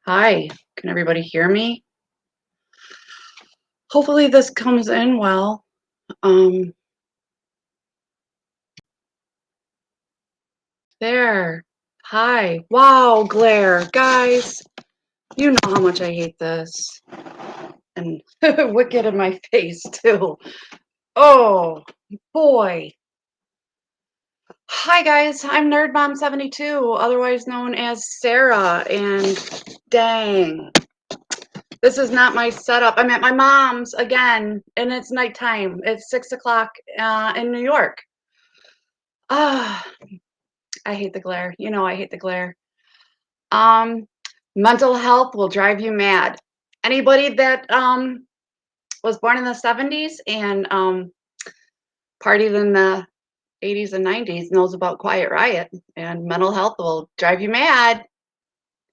Hi, can everybody hear me? Hopefully this comes in well. Um, there. Hi. Wow, glare. Guys, you know how much I hate this. And wicked in my face too. Oh, boy. Hi guys, I'm Nerd Mom 72, otherwise known as Sarah, and dang. This is not my setup. I'm at my mom's again, and it's nighttime. It's 6 o'clock in New York. Ah, I hate the glare. You know I hate the glare. Um, Mental health will drive you mad. Anybody that was born in the 70s and partied in the 80s and 90s knows about Quiet Riot, and mental health will drive you mad.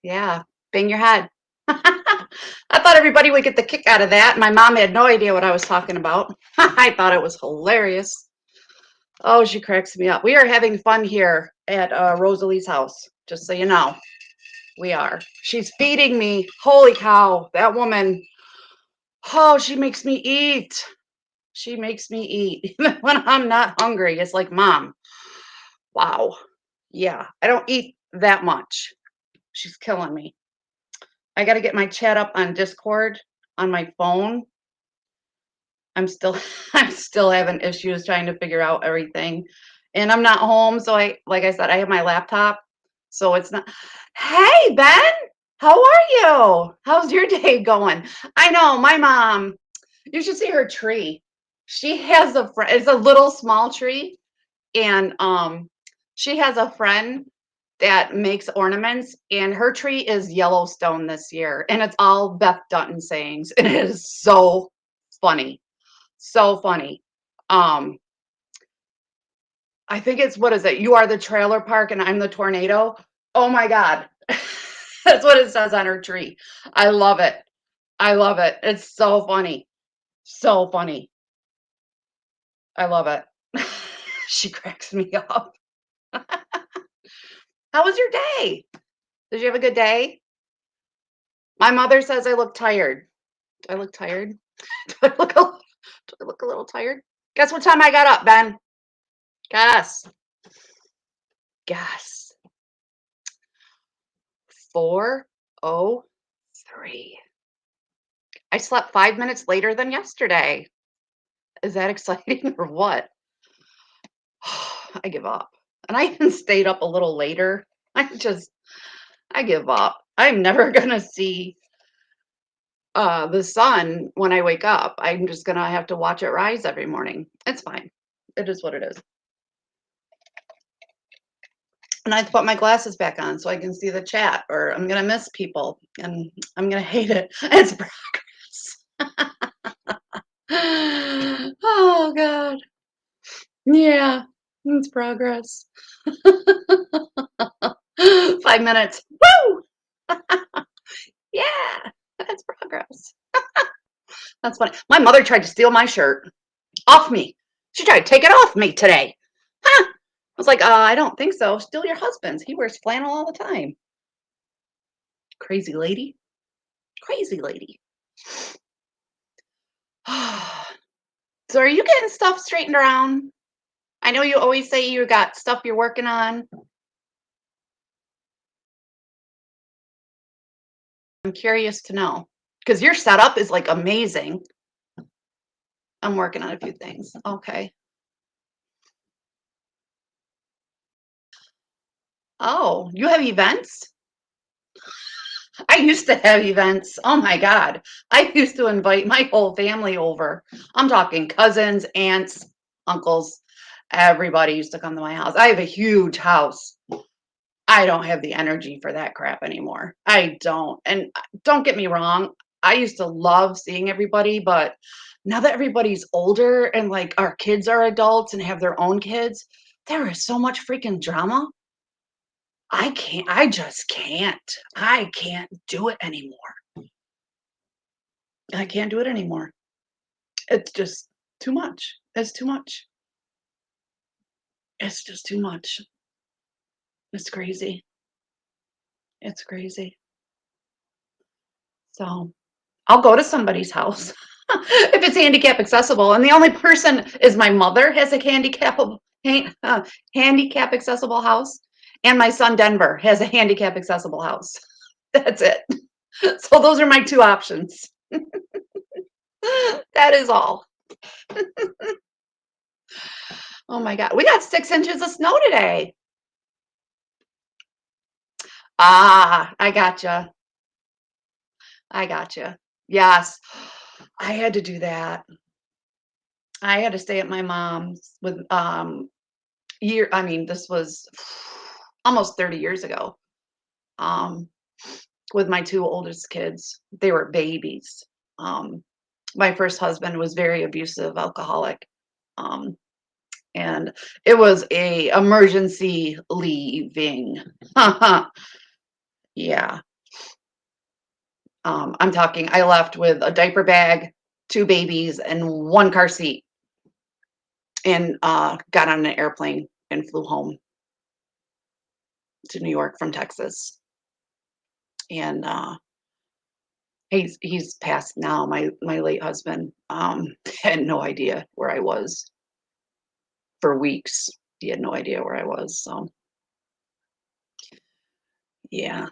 Yeah, bang your head. I thought everybody would get the kick out of that. My mom had no idea what I was talking about. I thought it was hilarious. Oh, she cracks me up. We are having fun here at Rosalie's house, just so you know. We are. She's feeding me. Holy cow, that woman. Oh, she makes me eat. She makes me eat. Even when I'm not hungry, it's like, Mom, wow. Yeah, I don't eat that much. She's killing me. I got to get my chat up on Discord on my phone. I'm still I'm still having issues trying to figure out everything. And I'm not home, so I like I said, I have my laptop. So it's not. Hey, Ben, how are you? How's your day going? I know my mom, you should see her tree. She has a friend, it's a little small tree, and she has a friend that makes ornaments, and her tree is Yellowstone this year, and it's all Beth Dutton sayings. It is so funny. So funny. Um, I think it's what is it? You are the trailer park and I'm the tornado. Oh my God. That's what it says on her tree. I love it. I love it. It's so funny. So funny. I love it. She cracks me up. How was your day? Did you have a good day? My mother says I look tired. Do I look tired? Do I look do I look a little tired? Guess what time I got up, Ben? Guess. Guess. 4:03. I slept 5 minutes later than yesterday. Is that exciting or what? I give up. And I even stayed up a little later. I give up. I'm never gonna see the sun when I wake up. I'm just gonna have to watch it rise every morning. It's fine. It is what it is. And I have to put my glasses back on so I can see the chat, or I'm gonna miss people and I'm gonna hate it. It's progress. Oh God. Yeah, it's progress. 5 minutes. Woo! Yeah, that's progress. That's funny. My mother tried to steal my shirt off me. She tried to take it off me today. Huh? I was like, I don't think so. Steal your husband's. He wears flannel all the time. Crazy lady. Crazy lady. So are you getting stuff straightened around? I know you always say you got stuff you're working on. I'm curious to know because your setup is like amazing. I'm working on a few things. Okay. Oh, you have events? I used to have events. Oh my God. I used to invite my whole family over. I'm talking cousins, aunts, uncles. Everybody used to come to my house. I have a huge house. I don't have the energy for that crap anymore. I don't. And don't get me wrong, I used to love seeing everybody, but now that everybody's older and like our kids are adults and have their own kids, there is so much freaking drama. I just can't. I can't do it anymore. I can't do it anymore. It's just too much. It's too much. It's just too much. It's crazy. It's crazy. So I'll go to somebody's house if it's handicap accessible, and the only person is my mother has a handicap accessible house, and my son Denver has a handicap accessible house. That's it. So those are my 2 options. That is all. Oh my god. We got 6 inches of snow today. Ah, I gotcha. I gotcha. Yes. I had to do that. I had to stay at my mom's with, I mean, this was almost 30 years ago, um, with my 2 oldest kids. They were babies. Um, my first husband was very abusive, alcoholic, um, and it was a emergency leaving. Yeah. I'm talking I left with a diaper bag, 2 babies, and 1 car seat, and, got on an airplane and flew home to New York from Texas, and, he's passed now, my late husband, had no idea where I was for weeks. He had no idea where I was, so, yeah,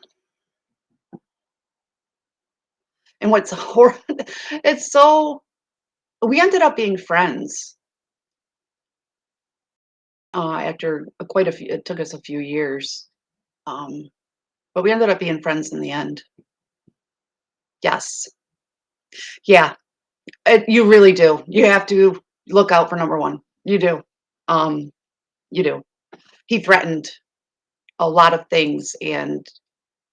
and what's hor it's so we ended up being friends, after quite a few it took us a few years, um, but we ended up being friends in the end. Yes. Yeah, you really do. You have to look out for number 1. You do. Um, you do. He threatened a lot of things, and,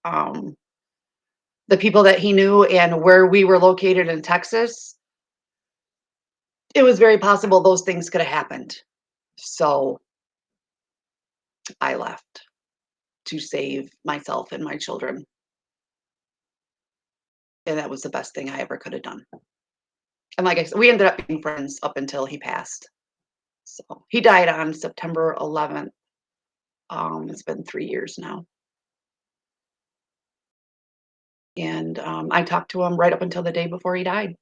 um, the people that he knew and where we were located in Texas, it was very possible those things could have happened. So, I left to save myself and my children, and that was the best thing I ever could have done. And like I said, we ended up being friends up until he passed. So, he died on September 11th. It's been 3 years now. And, I talked to him right up until the day before he died,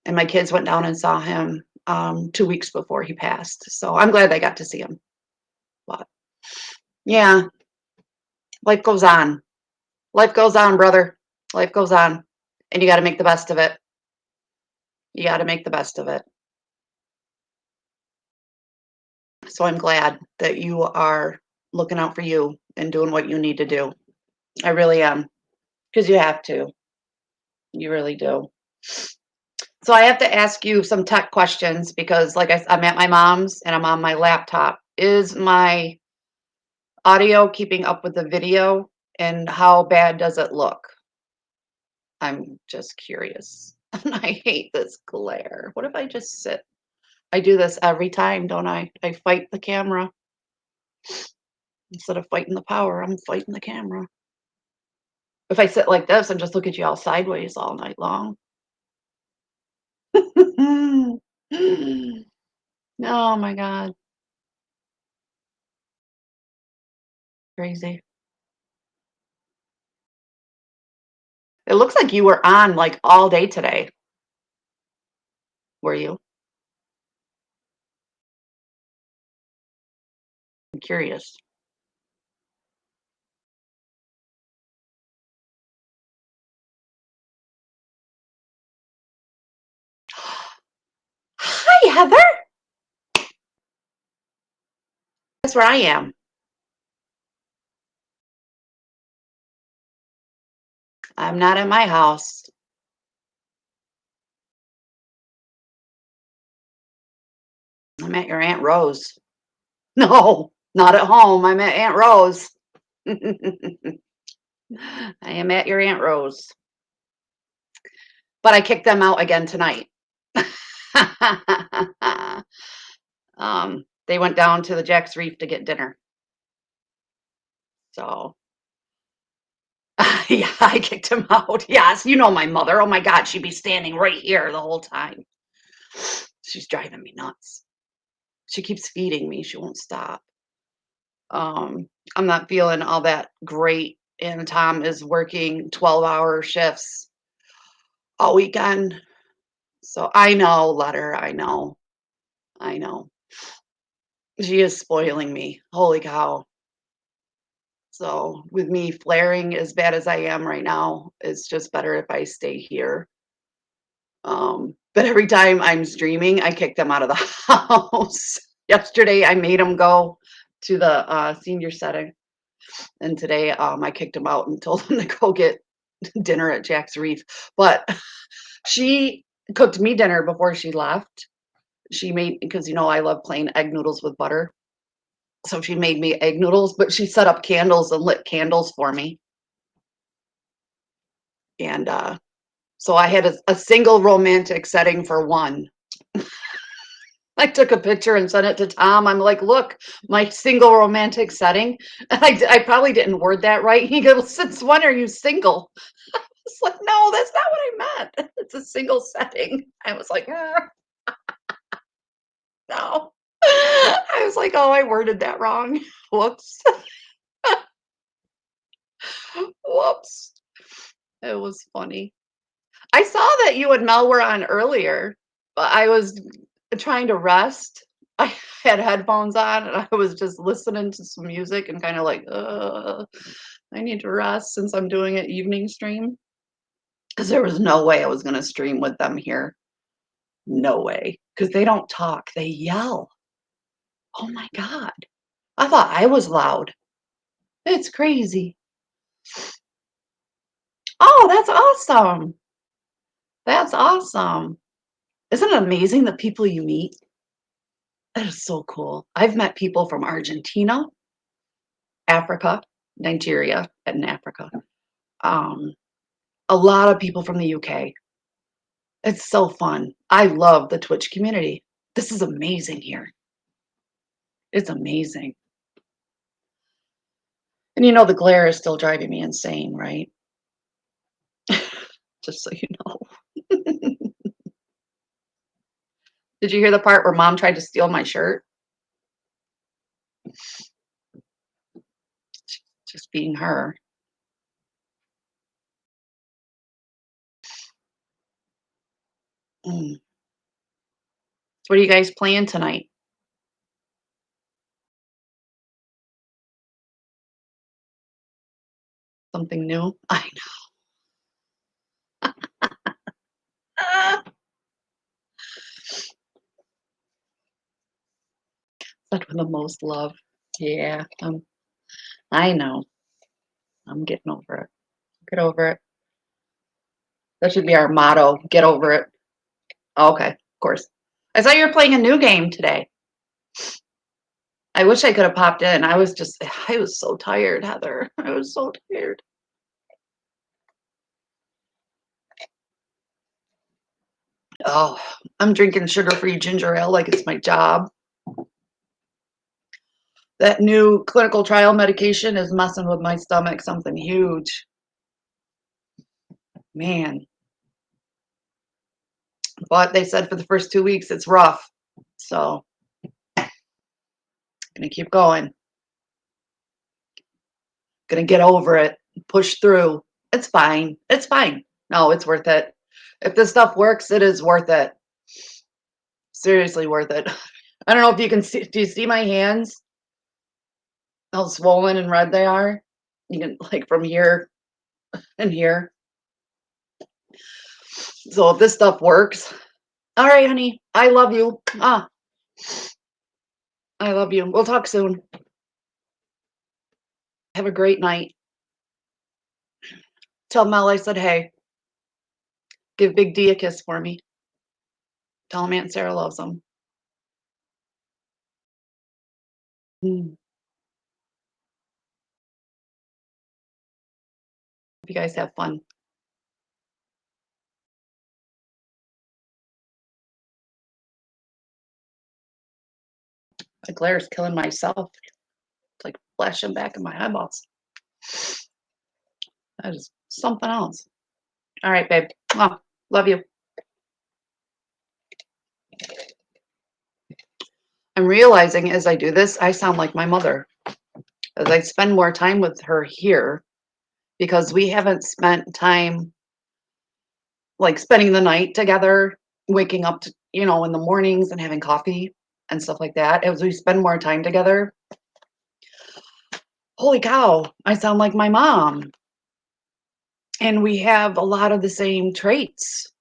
and my kids went down and saw him, 2 weeks before he passed, so I'm glad they got to see him, but yeah, life goes on. Life goes on, brother. Life goes on, and you gotta make the best of it. You gotta make the best of it. So I'm glad that you are looking out for you and doing what you need to do. I really am, because you have to. You really do. So I have to ask you some tech questions because, like I'm at my mom's and I'm on my laptop. Is my audio keeping up with the video, and how bad does it look? I'm just curious. And I hate this glare. What if I just sit? I do this every time, don't I? I fight the camera. Instead of fighting the power, I'm fighting the camera. If I sit like this and just look at you all sideways all night long. Oh my God, crazy. It looks like you were on like all day today. Were you? I'm curious. Hi, Heather. That's where I am. I'm not at my house. I'm at your Aunt Rose. No, not at home. I'm at Aunt Rose. I am at your Aunt Rose. But I kicked them out again tonight. They went down to the Jack's Reef to get dinner. So, yeah, I kicked him out. Yes, you know my mother. Oh my God, she'd be standing right here the whole time. She's driving me nuts. She keeps feeding me. She won't stop. I'm not feeling all that great, and Tom is working 12-hour shifts all weekend. So I know, Letter, I know. I know. She is spoiling me. Holy cow. So with me flaring as bad as I am right now, it's just better if I stay here. But every time I'm streaming, I kick them out of the house. Yesterday, I made them go to the senior setting, and today I kicked them out and told them to go get dinner at Jack's Reef. But she cooked me dinner before she left. She made, because I love plain egg noodles with butter. So she made me egg noodles, but she set up candles and lit candles for me. And so I had a single romantic setting for one. I took a picture and sent it to Tom. I'm like, look, my single romantic setting. And I probably didn't word that right. He goes, since when are you single? It's like, no, that's not what I meant. It's a single setting. I was like, no. I was like, oh, I worded that wrong. Whoops. Whoops. It was funny. I saw that you and Mel were on earlier, but I was trying to rest. I had headphones on and I was just listening to some music and kind of like, I need to rest since I'm doing an evening stream. Because there was no way I was going to stream with them here. No way. Because they don't talk, they yell. Oh my God. I thought I was loud. It's crazy. Oh, that's awesome. That's awesome. Isn't it amazing the people you meet? That is so cool. I've met people from Argentina, Africa, Nigeria, and Africa. Um, a lot of people from the UK. It's so fun. I love the Twitch community. This is amazing here. It's amazing. And the glare is still driving me insane, right? Just so you know. Did you hear the part where Mom tried to steal my shirt? Just being her. Mm. So what are you guys playing tonight? Something new? I know. But with the most love. Yeah, I know. I'm getting over it. Get over it. That should be our motto. Get over it. Okay, of course. I saw you were playing a new game today. I wish I could have popped in. I was so tired, Heather. I was so tired. Oh, I'm drinking sugar-free ginger ale like it's my job. That new clinical trial medication is messing with my stomach, something huge. Man. But they said for the first 2 weeks it's rough. So, gonna keep going. Gonna get over it. Push through. It's fine. It's fine. No, it's worth it. If this stuff works, it is worth it. Seriously worth it. I don't know if you can see. Do you see my hands? How swollen and red they are? You can, like, from here and here. So if this stuff works, all right, honey. I love you. I love you. We'll talk soon. Have a great night. Tell Mel I said hey. Give Big D a kiss for me. Tell him Aunt Sarah loves him. Mm. Hope you guys have fun. The glare is killing myself. It's like flashing back in my eyeballs. That is something else. All right, babe. Oh, love you. I'm realizing as I do this, I sound like my mother. As I spend more time with her here, because we haven't spent time like spending the night together, waking up to, in the mornings and having coffee and stuff like that. As we spend more time together, holy cow, I sound like my mom. And we have a lot of the same traits.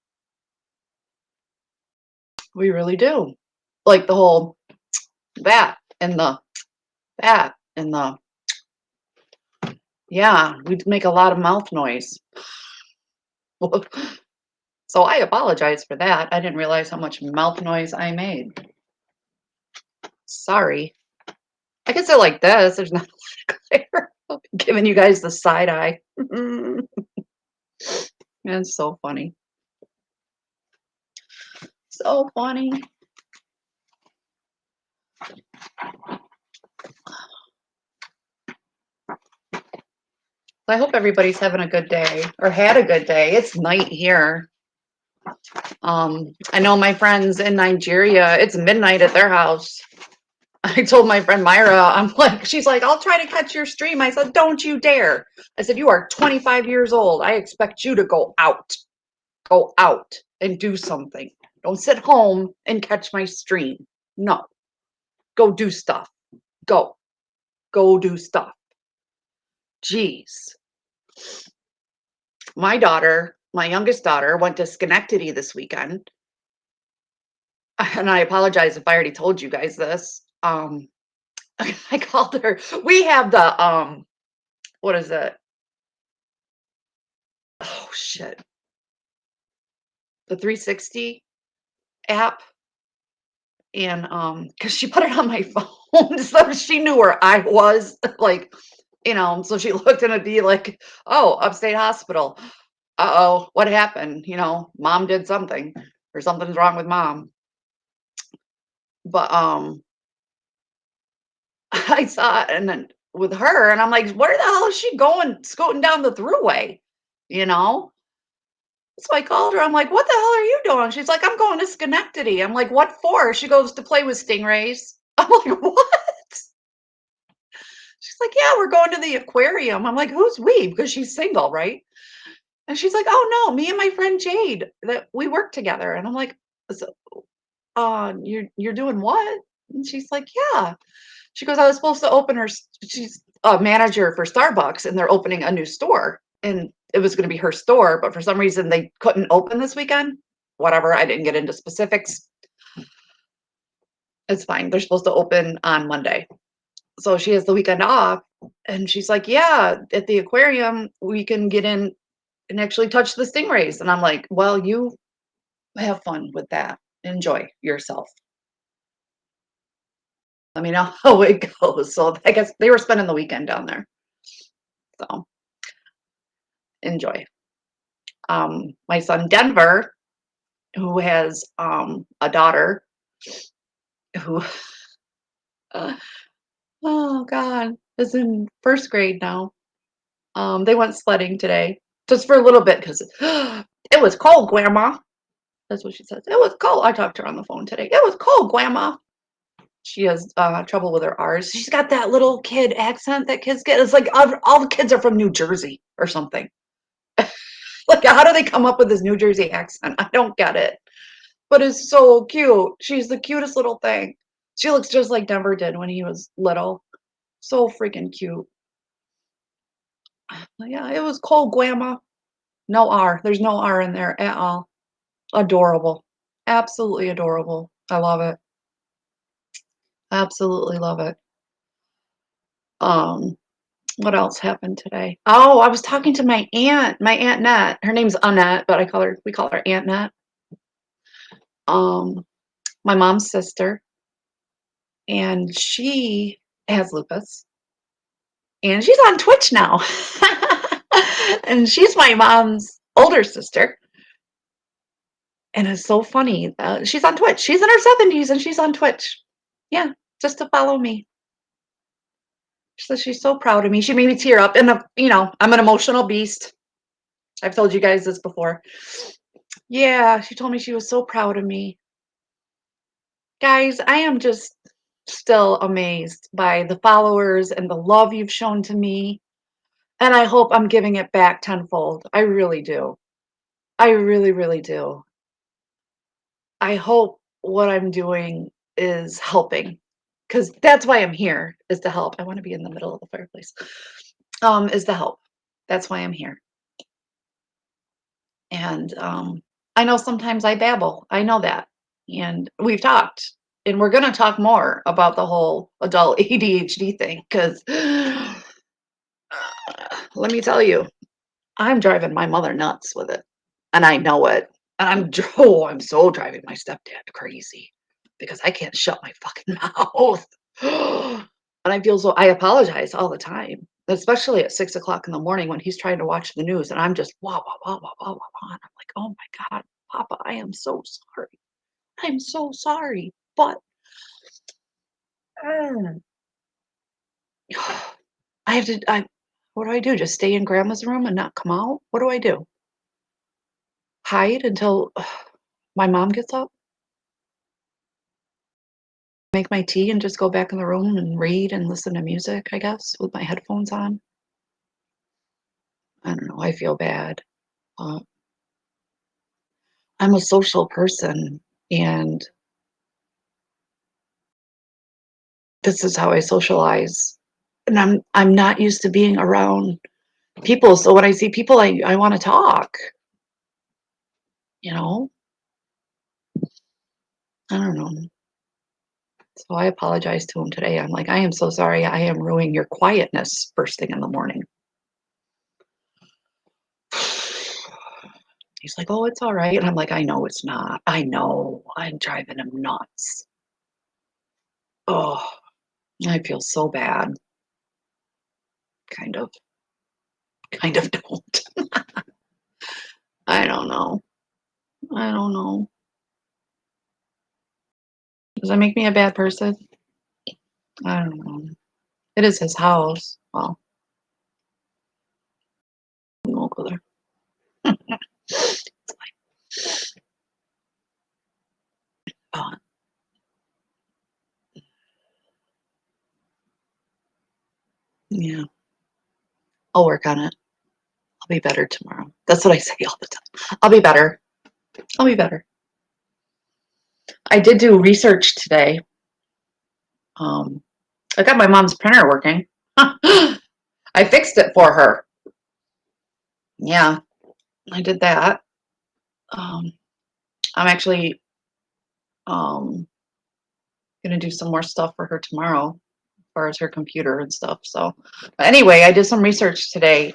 We really do. Like the whole that and the that and the yeah, we make a lot of mouth noise. So I apologize for that. I didn't realize how much mouth noise I made. Sorry. I guess I like this. There's not a lot of glare. Giving you guys the side eye. It's so funny. So funny. I hope everybody's having a good day or had a good day. It's night here. I know my friends in Nigeria, it's midnight at their house. I told my friend Myra, she's like, I'll try to catch your stream. I said, don't you dare. I said, you are 25 years old. I expect you to go out. Go out and do something. Don't sit home and catch my stream. No. Go do stuff. Go. Go do stuff. Jeez. My daughter, my youngest daughter, went to Schenectady this weekend. And I apologize if I already told you guys this. I called her. We have the what is it? Oh shit. The 360 app. And because she put it on my phone, so she knew where I was. Like, so she looked and it'd be like, oh, upstate hospital. Uh-oh, what happened? Mom did something or something's wrong with mom. But I saw it and then with her and I'm like, where the hell is she going scooting down the throughway? You know? So I called her. I'm like, what the hell are you doing? She's like, I'm going to Schenectady. I'm like, what for? She goes to play with stingrays. I'm like, what? She's like, yeah, we're going to the aquarium. I'm like, who's we? Because she's single, right? And she's like, oh no, me and my friend Jade that we work together. And I'm like, so, you're doing what? And she's like, yeah. She goes, I was supposed to open she's a manager for Starbucks and they're opening a new store. And it was going to be her store, but for some reason they couldn't open this weekend. Whatever. I didn't get into specifics. It's fine. They're supposed to open on Monday. So she has the weekend off. And she's like, yeah, at the aquarium, we can get in and actually touch the stingrays. And I'm like, well, you have fun with that. Enjoy yourself. Let me know how it goes. So I guess they were spending the weekend down there. So enjoy. My son Denver, who has a daughter who, oh God, is in first grade now. They went sledding today, just for a little bit because it was cold, Grandma. That's what she says. It was cold. I talked to her on the phone today. It was cold, Grandma. She has trouble with her R's. She's got that little kid accent that kids get. It's like all the kids are from New Jersey or something. Like, how do they come up with this New Jersey accent? I don't get it. But it's so cute. She's the cutest little thing. She looks just like Denver did when he was little. So freaking cute. Yeah, it was cold, Grandma. No R. There's no R in there at all. Adorable. Absolutely adorable. I love it. Absolutely love it. Um, what else happened today? Oh, I was talking to my Aunt Nat. Her name's Annette, but we call her Aunt Nat. Um, my mom's sister, and she has lupus, and she's on Twitch now. And she's my mom's older sister. And it's so funny. She's on Twitch. She's in her 70s and she's on Twitch. Yeah, just to follow me. She says she's so proud of me. She made me tear up. And, I'm an emotional beast. I've told you guys this before. Yeah, she told me she was so proud of me. Guys, I am just still amazed by the followers and the love you've shown to me And I hope I'm giving it back tenfold. I really do. I really, really do. I hope what I'm doing is helping, because that's why I'm here, is to help. I wanna be in the middle of the fireplace. Is to help. That's why I'm here. And, I know sometimes I babble. I know that. And we've talked, and we're gonna talk more about the whole adult ADHD thing, 'cause let me tell you, I'm driving my mother nuts with it, and I know it. And oh, I'm so driving my stepdad crazy because I can't shut my fucking mouth. And I apologize all the time, especially at 6 o'clock in the morning when he's trying to watch the news, and I'm just wah wah wah wah wah wah wah. And I'm like, oh my god, Papa, I am so sorry. I'm so sorry, but mm, I have to. I What do I do? Just stay in Grandma's room and not come out? What do I do? Hide until my mom gets up? Make my tea and just go back in the room and read and listen to music, I guess, with my headphones on? I don't know, I feel bad. Uh, I'm a social person, and this is how I socialize, and I'm not used to being around people, so when I see people, I wanna talk, you know? I don't know. So I apologized to him today. I'm like, "I am so sorry, I am ruining your quietness first thing in the morning." He's like, "Oh, it's alright." And I'm like, "I know it's not. I know. I'm driving him nuts." Oh, I feel so bad. Kind of. Kind of don't. I don't know. I don't know. Does that make me a bad person? I don't know. It is his house. Well, we won't go there. Uh, yeah, I'll work on it. I'll be better tomorrow. That's what I say all the time. I'll be better. I'll be better. I did do research today. Um, I got my mom's printer working. I fixed it for her. Yeah, I did that. Um, I'm actually um, gonna do some more stuff for her tomorrow, as far as her computer and stuff. So, but anyway, I did some research today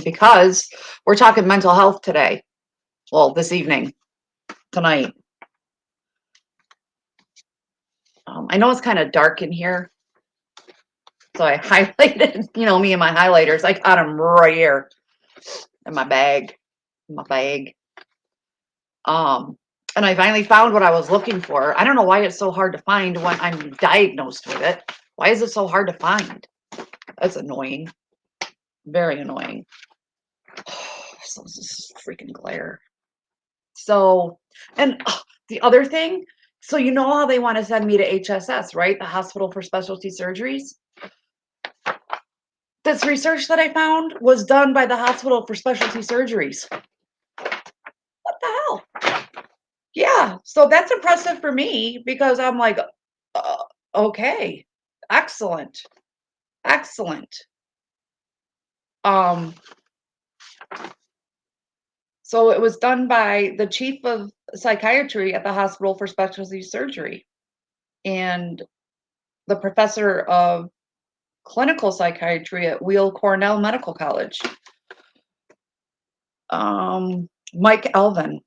because we're talking mental health today. Well, this evening, tonight. I know it's kind of dark in here, so I highlighted, me and my highlighters. I got them right here in my bag. In my bag. Um, and I finally found what I was looking for. I don't know why it's so hard to find when I'm diagnosed with it. Why is it so hard to find? That's annoying. Very annoying. So this is freaking glare. So, and the other thing, so you know how they want to send me to HSS, right? The Hospital for Specialty Surgeries. This research that I found was done by the Hospital for Specialty Surgeries. What the hell? Yeah, so that's impressive for me because I'm like, uh, okay, excellent, excellent. Um, so it was done by the chief of psychiatry at the Hospital for Specialty Surgery and the professor of clinical psychiatry at Weill Cornell Medical College, Mike Elvin.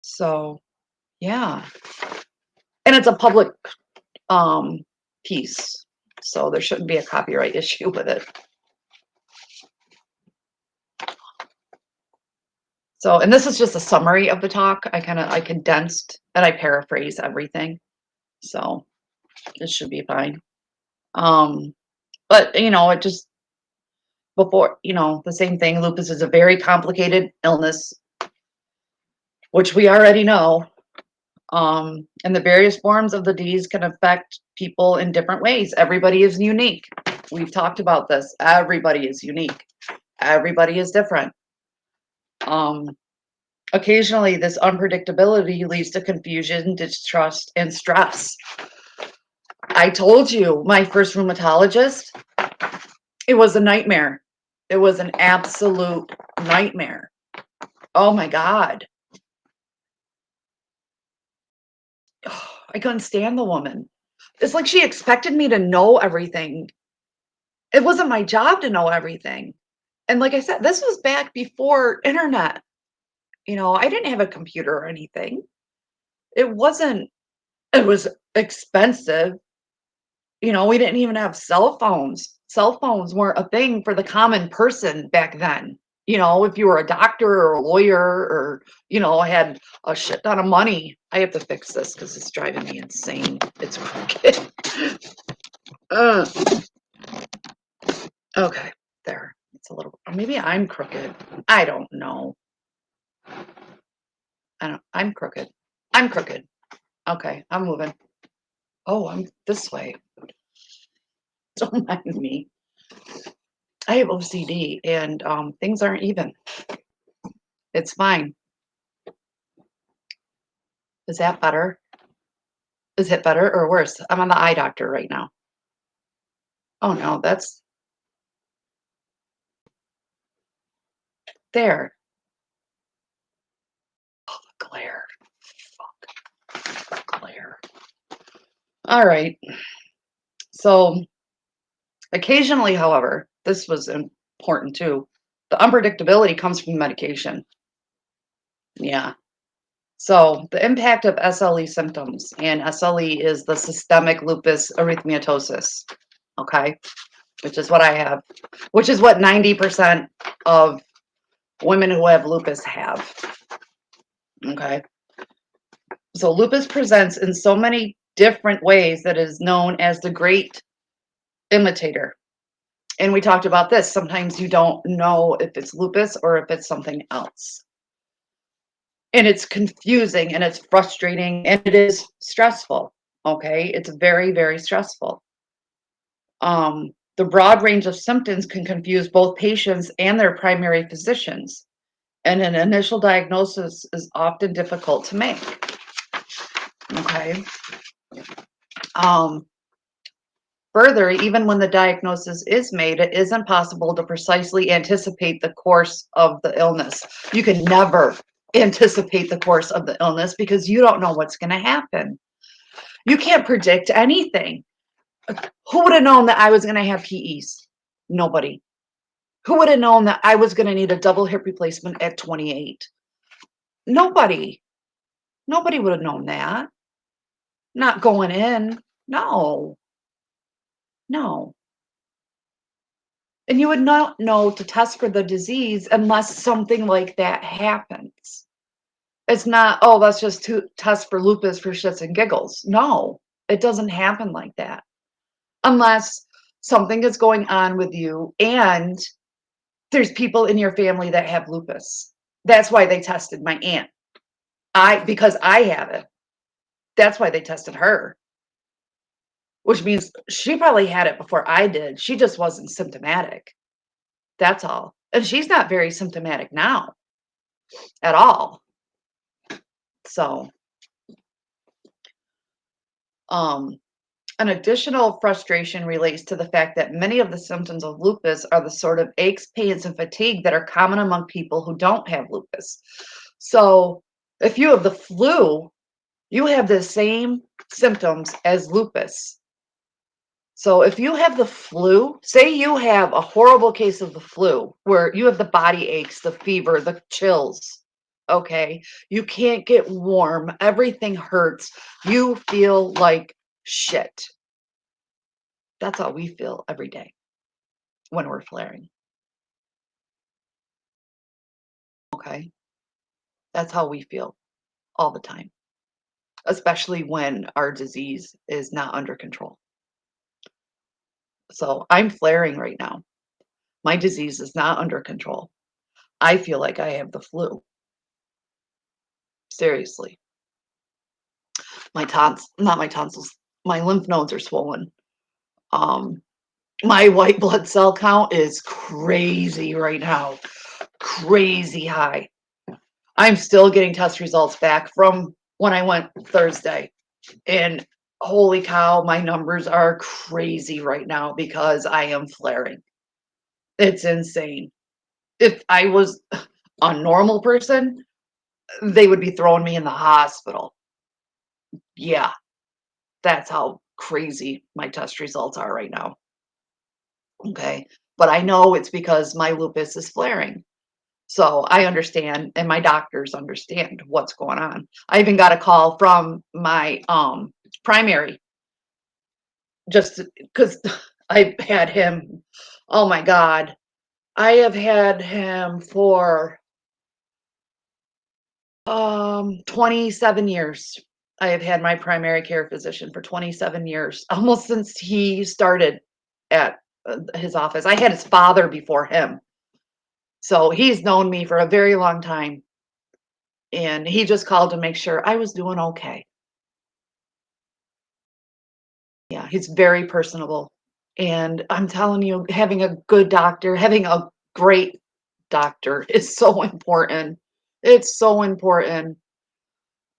So yeah, and it's a public piece, so there shouldn't be a copyright issue with it. So, and this is just a summary of the talk. I condensed and I paraphrase everything. So this should be fine. Um, but it just before, the same thing. Lupus is a very complicated illness, which we already know. And the various forms of the disease can affect people in different ways. Everybody is unique. We've talked about this. Everybody is unique. Everybody is different. Um, Occasionally, this unpredictability leads to confusion, distrust, and stress. I told you, my first rheumatologist, it was a nightmare. It was an absolute nightmare. Oh my God. I couldn't stand the woman. It's like she expected me to know everything. It wasn't my job to know everything. And like I said, this was back before internet. I didn't have a computer or anything. It wasn't, it was expensive. We didn't even have cell phones. Cell phones weren't a thing for the common person back then. If you were a doctor or a lawyer or, I had a shit ton of money. I have to fix this because it's driving me insane. It's crooked. uh, okay, there. It's a little, or maybe I'm crooked. I don't know. I'm crooked. I'm crooked. Okay, I'm moving. Oh, I'm this way. Don't mind me. I have OCD and things aren't even. It's fine. Is that better? Is it better or worse? I'm on the eye doctor right now. Oh no, that's there. Glare. Fuck. Glare. All right. So occasionally, however, this was important too. The unpredictability comes from medication. Yeah. So the impact of SLE symptoms, and SLE is the systemic lupus erythematosus. Okay. Which is what I have, which is what 90% of women who have lupus have. Okay. So lupus presents in so many different ways that is known as the great imitator. And we talked about this. Sometimes you don't know if it's lupus or if it's something else. And it's confusing and it's frustrating and it is stressful. Okay. It's very, very stressful. The broad range of symptoms can confuse both patients and their primary physicians. And an initial diagnosis is often difficult to make. Okay. Um, Further, even when the diagnosis is made, it isn't possible to precisely anticipate the course of the illness. You can never anticipate the course of the illness because you don't know what's going to happen. You can't predict anything. Who would have known that I was going to have PEs? Nobody. Who would have known that I was going to need a double hip replacement at 28? Nobody. Nobody would have known that. Not going in. No. No. And you would not know to test for the disease unless something like that happens. It's not, oh, let's just test for lupus for shits and giggles. No, it doesn't happen like that. Unless something is going on with you and there's people in your family that have lupus. That's why they tested my aunt. Because I have it. That's why they tested her. Which means she probably had it before I did. She just wasn't symptomatic. That's all. And she's not very symptomatic now at all. So, um, an additional frustration relates to the fact that many of the symptoms of lupus are the sort of aches, pains, and fatigue that are common among people who don't have lupus. So, if you have the flu, you have the same symptoms as lupus. So, if you have the flu, say you have a horrible case of the flu where you have the body aches, the fever, the chills, okay? You can't get warm, everything hurts, you feel like shit. That's how we feel every day when we're flaring, okay? That's how we feel all the time, especially when our disease is not under control. So I'm flaring right now. My disease is not under control. I feel like I have the flu. Seriously. Not my tonsils, my lymph nodes are swollen. Um, My white blood cell count is crazy right now. Crazy high. I'm still getting test results back from when I went Thursday. And holy cow, my numbers are crazy right now because I am flaring. It's insane. If I was a normal person, they would be throwing me in the hospital. Yeah, that's how crazy my test results are right now. Okay. But I know it's because my lupus is flaring. So I understand, and my doctors understand what's going on. I even got a call from my primary just because I had him. Oh my God. I have had him for 27 years. I have had my primary care physician for 27 years, almost since he started at his office. I had his father before him. So he's known me for a very long time. And he just called to make sure I was doing okay. Yeah, he's very personable. And I'm telling you, having a good doctor, having a great doctor is so important. It's so important.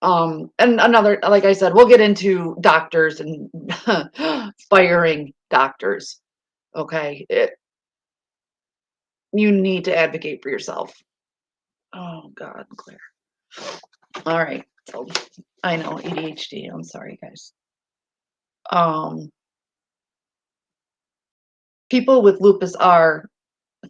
And another, like I said, we'll get into doctors and firing doctors. Okay. You need to advocate for yourself. Oh God, Claire. All right. So I know ADHD. I'm sorry, guys. Um, People with lupus are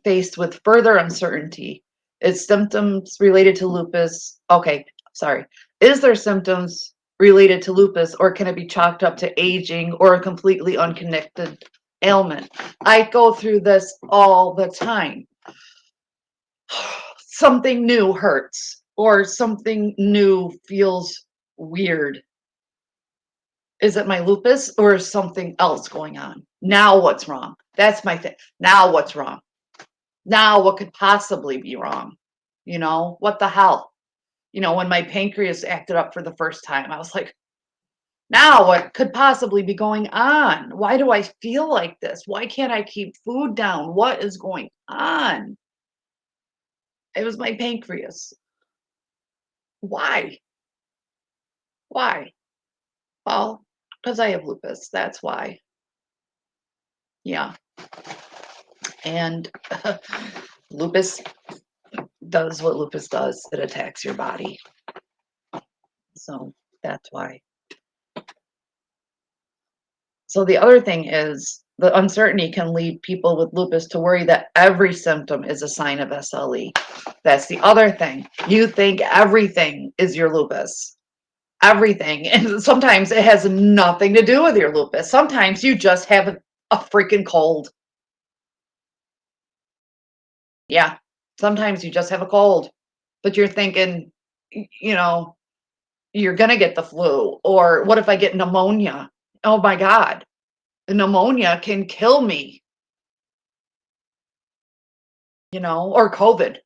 faced with further uncertainty. Is symptoms related to lupus? Okay, sorry. Is there symptoms related to lupus, or can it be chalked up to aging or a completely unconnected ailment? I go through this all the time. Something new hurts, or something new feels weird. Is it my lupus, or is something else going on? Now what's wrong? That's my thing. Now what's wrong? Now what could possibly be wrong? What the hell? When my pancreas acted up for the first time, I was like, now what could possibly be going on? Why do I feel like this? Why can't I keep food down? What is going on? It was my pancreas. Why? Why? Well, because I have lupus. That's why. Yeah. And lupus does what lupus does. It attacks your body. So that's why. So the other thing is the uncertainty can lead people with lupus to worry that every symptom is a sign of SLE. That's the other thing. You think everything is your lupus. Everything. And sometimes it has nothing to do with your lupus. Sometimes you just have a freaking cold. Yeah. Sometimes you just have a cold. But you're thinking, you know, you're going to get the flu. Or what if I get pneumonia? Oh my God. Pneumonia can kill me. Or COVID.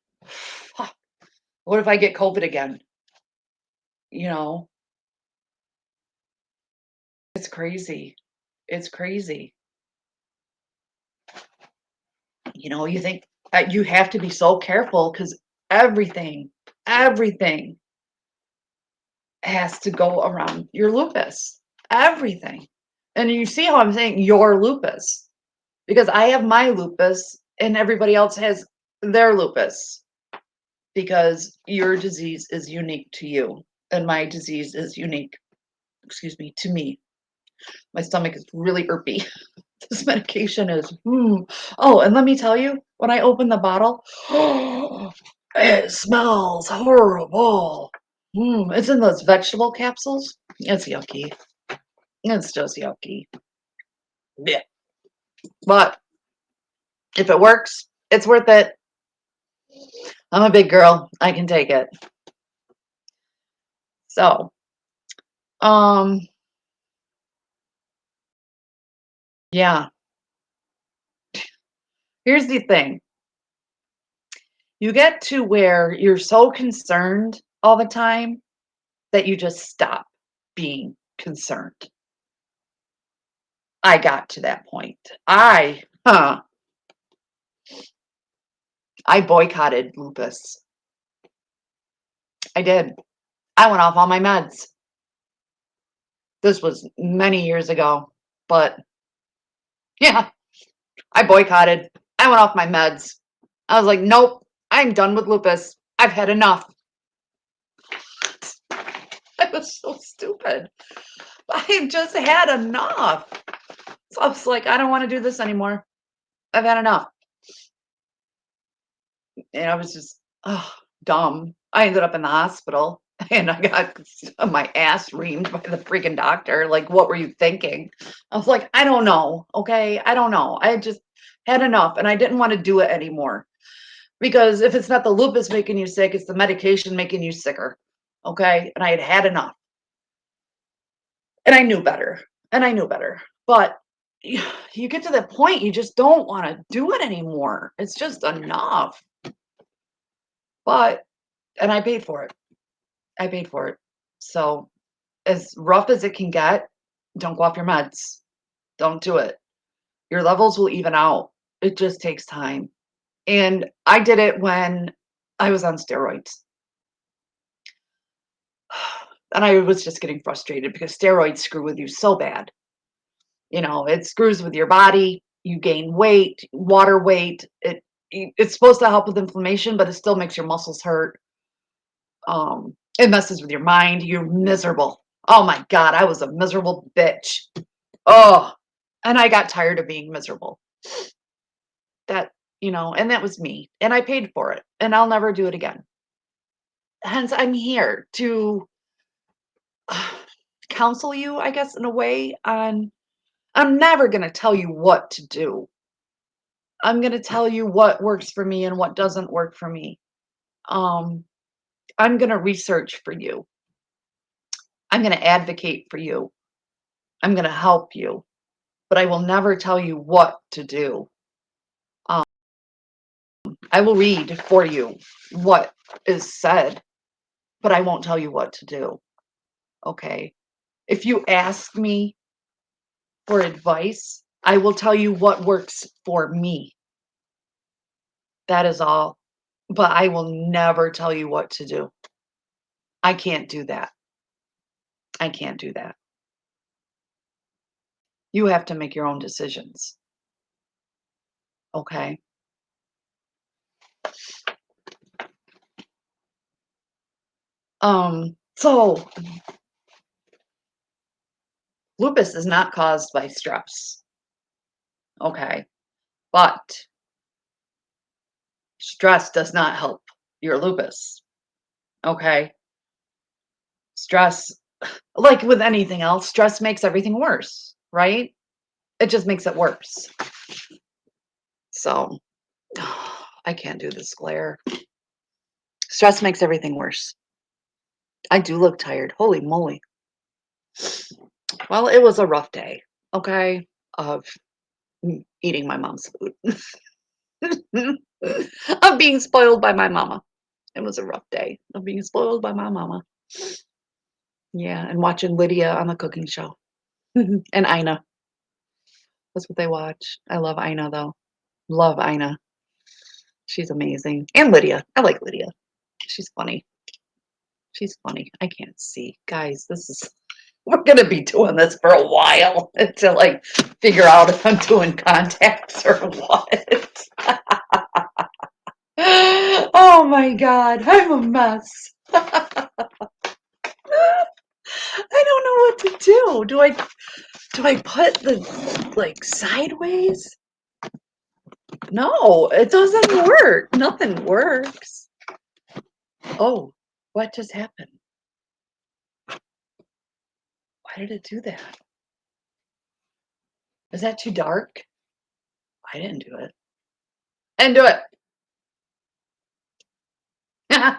What if I get COVID again? You know, it's crazy. It's crazy. You think you have to be so careful because everything, everything has to go around your lupus. Everything. And you see how I'm saying your lupus because I have my lupus and everybody else has their lupus because your disease is unique to you and my disease is unique, excuse me, to me. My stomach is really irpy. This medication is, Oh, and let me tell you, when I open the bottle, it smells horrible. It's in those vegetable capsules. It's yucky. It's just yucky. Yeah. But if it works, it's worth it. I'm a big girl. I can take it. So, um, yeah. Here's the thing. You get to where you're so concerned all the time that you just stop being concerned. I got to that point. I Huh. I boycotted lupus. I did. I went off all my meds. This was many years ago, but yeah, I boycotted. I went off my meds. I was like, nope, I'm done with lupus. I've had enough. I was so stupid. I just had enough. So I was like, I don't want to do this anymore. I've had enough. And I was just dumb. I ended up in the hospital and I got my ass reamed by the freaking doctor. Like, what were you thinking? I was like, I don't know. Okay. I don't know. I just had enough and I didn't want to do it anymore because if it's not the lupus making you sick, it's the medication making you sicker. Okay. And I had had enough and I knew better and I knew better. But you get to that point, you just don't want to do it anymore. It's just enough. But, and I paid for it. I paid for it. So, as rough as it can get, don't go off your meds. Don't do it. Your levels will even out. It just takes time. And I did it when I was on steroids. And I was just getting frustrated because steroids screw with you so bad. You know, it screws with your body. You gain weight, water weight. It's supposed to help with inflammation, but it still makes your muscles hurt. It messes with your mind. You're miserable. Oh my God, I was a miserable bitch. Oh, and I got tired of being miserable. That, and that was me. And I paid for it. And I'll never do it again. Hence, I'm here to counsel you, I guess, in a way on I'm never going to tell you what to do. I'm going to tell you what works for me and what doesn't work for me. Um, I'm going to research for you. I'm going to advocate for you. I'm going to help you, but I will never tell you what to do. Um, I will read for you what is said, but I won't tell you what to do. Okay. If you ask me for advice, I will tell you what works for me. That is all. But I will never tell you what to do. I can't do that. I can't do that. You have to make your own decisions. Okay. So lupus is not caused by stress. Okay. But stress does not help your lupus. Okay. Stress, like with anything else, stress makes everything worse, right? It just makes it worse. So I can't do this glare. Stress makes everything worse. I do look tired. Holy moly. Well, it was a rough day, okay, of eating my mom's food. Of being spoiled by my mama. It was a rough day of being spoiled by my mama. Yeah, and watching Lydia on the cooking show. And Ina. That's what they watch. I love Ina though. Love Ina. She's amazing. And Lydia. I like Lydia. She's funny. She's funny. I can't see. Guys, this is we're gonna be doing this for a while until I figure out if I'm doing contacts or what. Oh my God, I'm a mess. I don't know what to do. Do I put the like sideways? No, it doesn't work. Nothing works. Oh, what just happened? Why did it do that? Is that too dark? I didn't do it. I didn't do it. I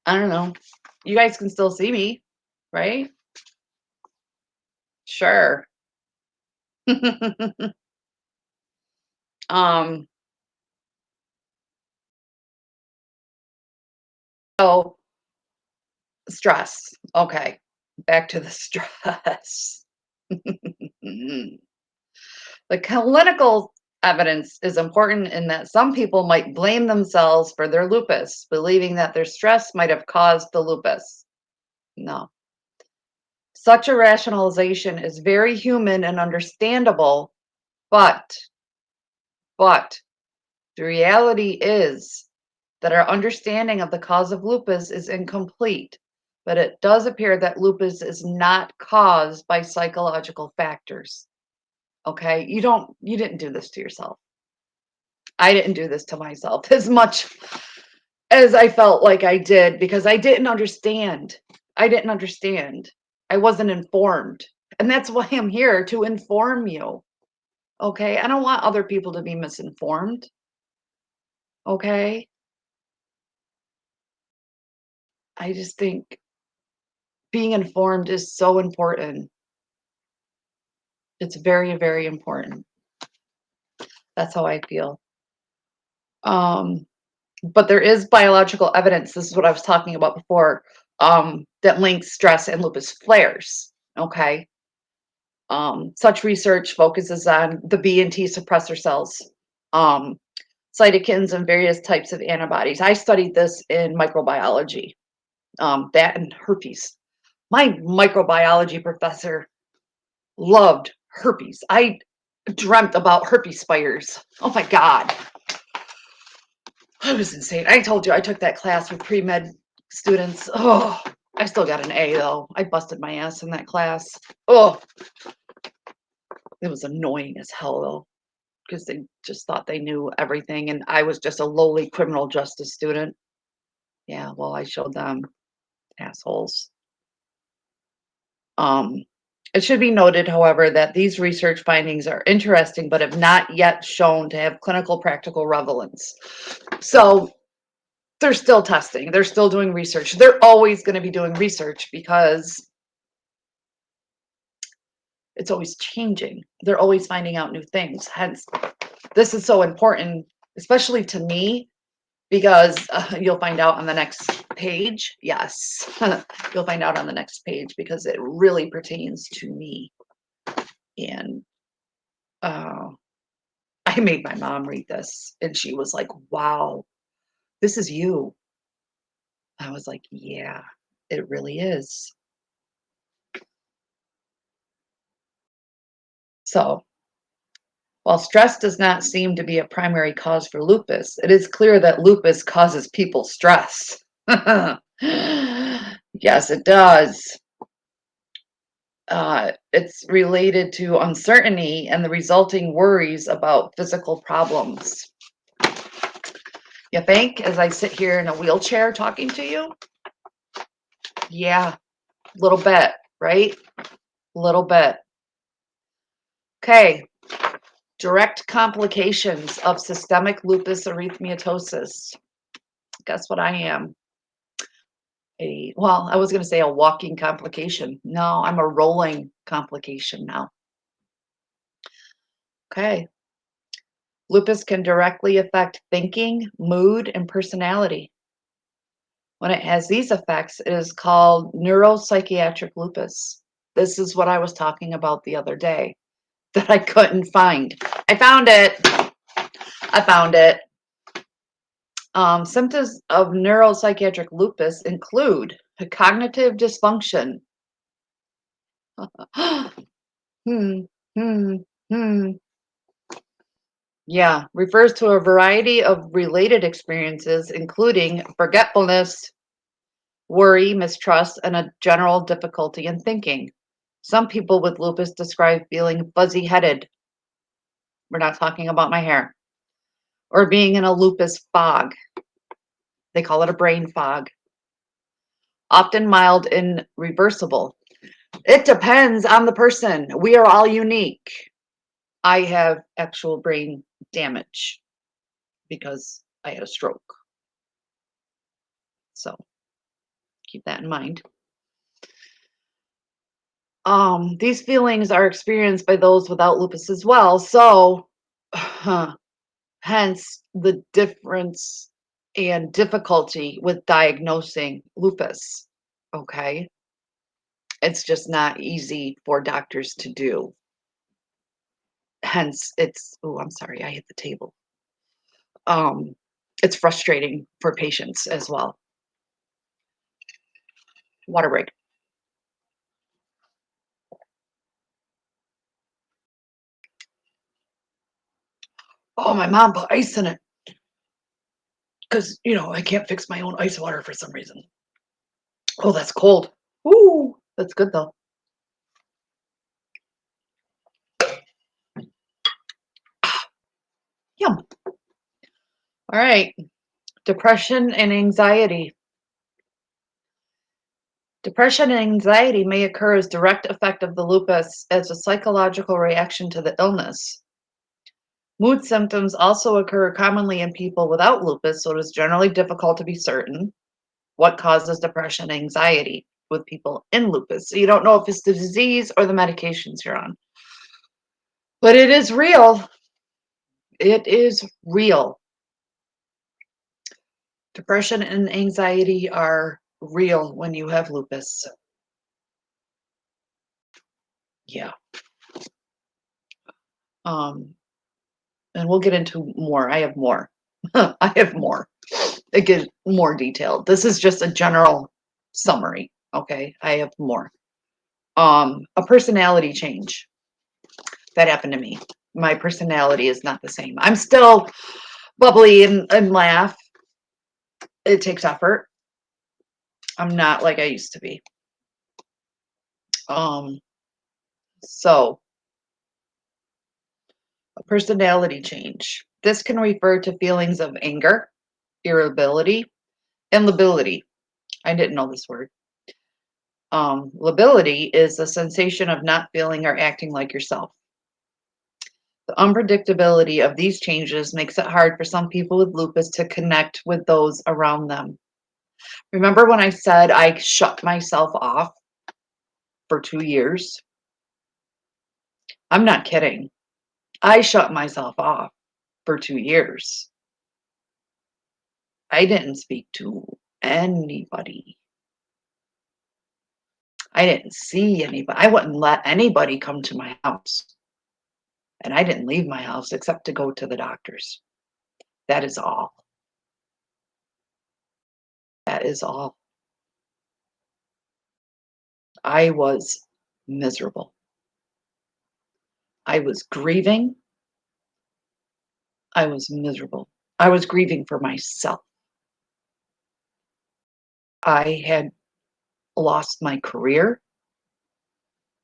don't know. You guys can still see me, right? Sure. um, oh, stress. Okay. Back to the stress. The clinical evidence is important in that some people might blame themselves for their lupus, believing that their stress might have caused the lupus. No. Such a rationalization is very human and understandable, but but the reality is that our understanding of the cause of lupus is incomplete, but it does appear that lupus is not caused by psychological factors. Okay? You didn't do this to yourself. I didn't do this to myself as much as I felt like I did because I didn't understand. I didn't understand. I wasn't informed. And that's why I'm here to inform you. Okay? I don't want other people to be misinformed. Okay? I just think being informed is so important. It's very, very important. That's how I feel. Um, but there is biological evidence, this is what I was talking about before, that links stress and lupus flares. Okay. Such research focuses on the B and T suppressor cells, um, cytokines, and various types of antibodies. I studied this in microbiology, that and herpes. My microbiology professor loved herpes. I dreamt about herpes spiders. Oh my God. It was insane. I told you I took that class with pre-med students. Oh, I still got an A though. I busted my ass in that class. Oh, it was annoying as hell though, because they just thought they knew everything, and I was just a lowly criminal justice student. Yeah, well, I showed them assholes. Um, it should be noted, however, that these research findings are interesting, but have not yet shown to have clinical practical relevance. So they're still testing, they're still doing research. They're always going to be doing research because it's always changing. They're always finding out new things. Hence, this is so important, especially to me, because you'll find out on the next page. Yes, you'll find out on the next page because it really pertains to me. And uh, I made my mom read this, and she was like, wow, this is you. I was like, yeah, it really is. So, while stress does not seem to be a primary cause for lupus, it is clear that lupus causes people stress. Yes, it does. It's related to uncertainty and the resulting worries about physical problems. You think, as I sit here in a wheelchair talking to you? Yeah, a little bit, right? A little bit. Okay, direct complications of systemic lupus erythematosus. Guess what I am? Well, I was going to say a walking complication. No, I'm a rolling complication now. Okay. Lupus can directly affect thinking, mood, and personality. When it has these effects, it is called neuropsychiatric lupus. This is what I was talking about the other day that I couldn't find. I found it. I found it. Symptoms of neuropsychiatric lupus include cognitive dysfunction. hmm, hmm, hmm. Yeah, refers to a variety of related experiences, including forgetfulness, worry, mistrust, and a general difficulty in thinking. Some people with lupus describe feeling fuzzy headed. We're not talking about my hair. Or being in a lupus fog. They call it a brain fog. Often mild and reversible. It depends on the person. We are all unique. I have actual brain damage because I had a stroke. So keep that in mind. These feelings are experienced by those without lupus as well. So, hence the difference and difficulty with diagnosing lupus. Okay. It's just not easy for doctors to do. hence oh, I'm sorry, I hit the table. It's frustrating for patients as well. Water break. Oh, my mom put ice in it because, I can't fix my own ice water for some reason. Oh, that's cold. Ooh, that's good though. Yum. All right. Depression and anxiety. Depression and anxiety may occur as direct effect of the lupus as a psychological reaction to the illness. Mood symptoms also occur commonly in people without lupus, so it is generally difficult to be certain what causes depression and anxiety with people in lupus. So you don't know if it's the disease or the medications you're on. But it is real. It is real. Depression and anxiety are real when you have lupus. Yeah. And we'll get into more. I have more. I have more. It gets more detailed. This is just a general summary. Okay. I have more. A personality change that happened to me. My personality is not the same. I'm still bubbly and laugh. It takes effort. I'm not like I used to be. So a personality change. This can refer to feelings of anger, irritability, and lability. I didn't know this word. Lability is a sensation of not feeling or acting like yourself. The unpredictability of these changes makes it hard for some people with lupus to connect with those around them. Remember when I said I shut myself off for 2 years? I'm not kidding. I shut myself off for 2 years. I didn't speak to anybody. I didn't see anybody. I wouldn't let anybody come to my house. And I didn't leave my house except to go to the doctors. That is all. That is all. I was miserable. I was grieving. I was miserable. I was grieving for myself. I had lost my career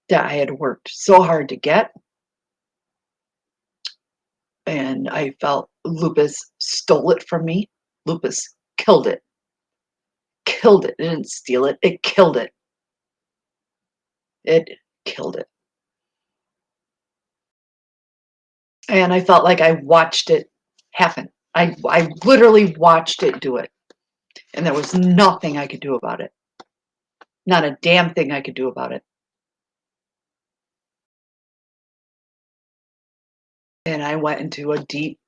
that I had worked so hard to get. And I felt lupus stole it from me. Lupus killed it. Killed it. It didn't steal it. It killed it. It killed it. And I felt like I watched it happen. I literally watched it do it. And there was nothing I could do about it. Not a damn thing I could do about it. And I went into a deep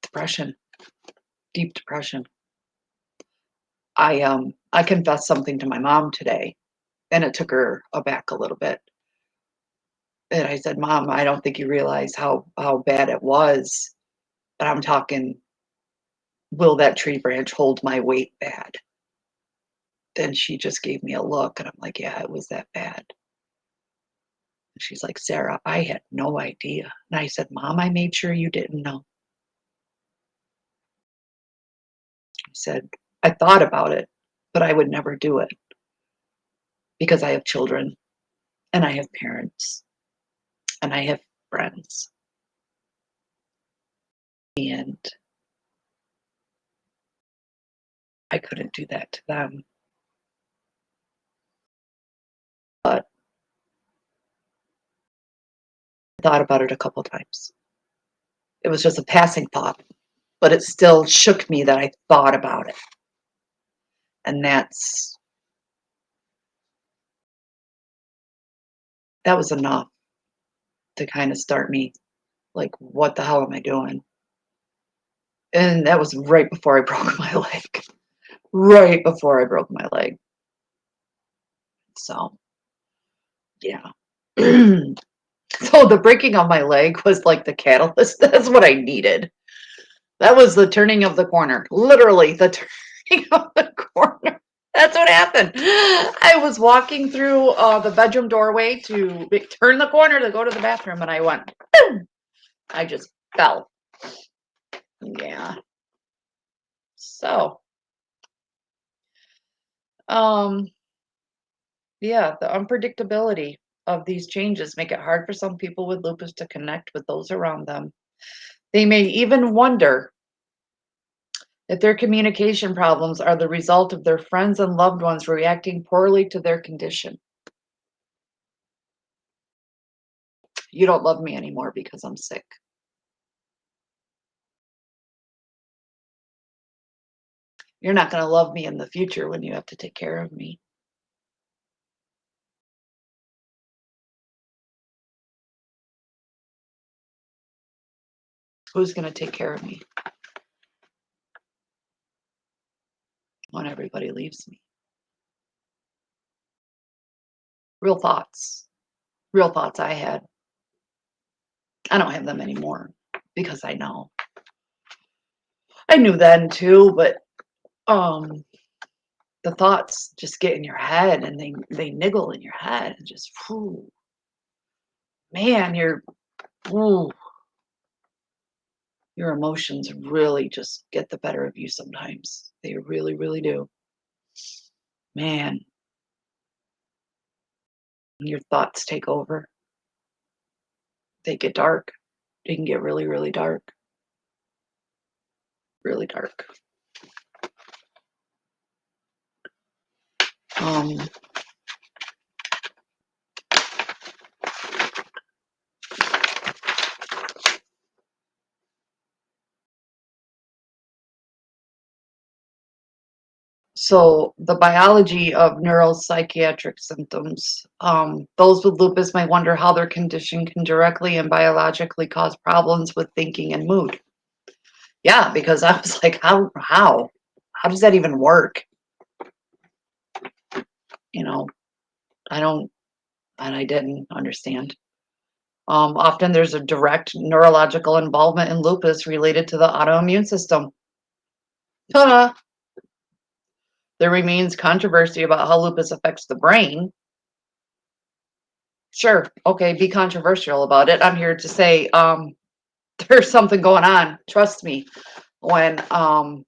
depression. Deep depression. I confessed something to my mom today, and it took her aback a little bit. And I said, "Mom, I don't think you realize how bad it was." And I'm talking, will that tree branch hold my weight bad? Then she just gave me a look, and I'm like, "Yeah, it was that bad." And she's like, "Sarah, I had no idea." And I said, "Mom, I made sure you didn't know." I said, "I thought about it, but I would never do it because I have children and I have parents and I have friends. And I couldn't do that to them." But I thought about it a couple times. It was just a passing thought, but it still shook me that I thought about it. And that was enough to kind of start me like, what the hell am I doing? And that was right before I broke my leg. Right before I broke my leg. So, yeah. So the breaking of my leg was like the catalyst. That's what I needed. That was the turning of the corner. Literally the turning of the corner. That's what happened. I was walking through the bedroom doorway to turn the corner to go to the bathroom, and I went, boom! I just fell. Yeah. So, um, yeah, the unpredictability of these changes make it hard for some people with lupus to connect with those around them. They may even wonder if their communication problems are the result of their friends and loved ones reacting poorly to their condition. You don't love me anymore because I'm sick. You're not going to love me in the future when you have to take care of me. Who's going to take care of me when everybody leaves me? Real thoughts. Real thoughts I had. I don't have them anymore because I know. I knew then too, but um the thoughts just get in your head and they niggle in your head and just whew, man, whew, your emotions really just get the better of you sometimes. They really, really do. Man, your thoughts take over. They get dark. They can get really, really dark. Really dark. Um, so the biology of neuropsychiatric symptoms, those with lupus might wonder how their condition can directly and biologically cause problems with thinking and mood. Yeah, because I was like, how does that even work? You know, I don't, and I didn't understand. Often there's a direct neurological involvement in lupus related to the autoimmune system. Huh. There remains controversy about how lupus affects the brain. Sure, okay, be controversial about it. I'm here to say there's something going on. Trust me. When all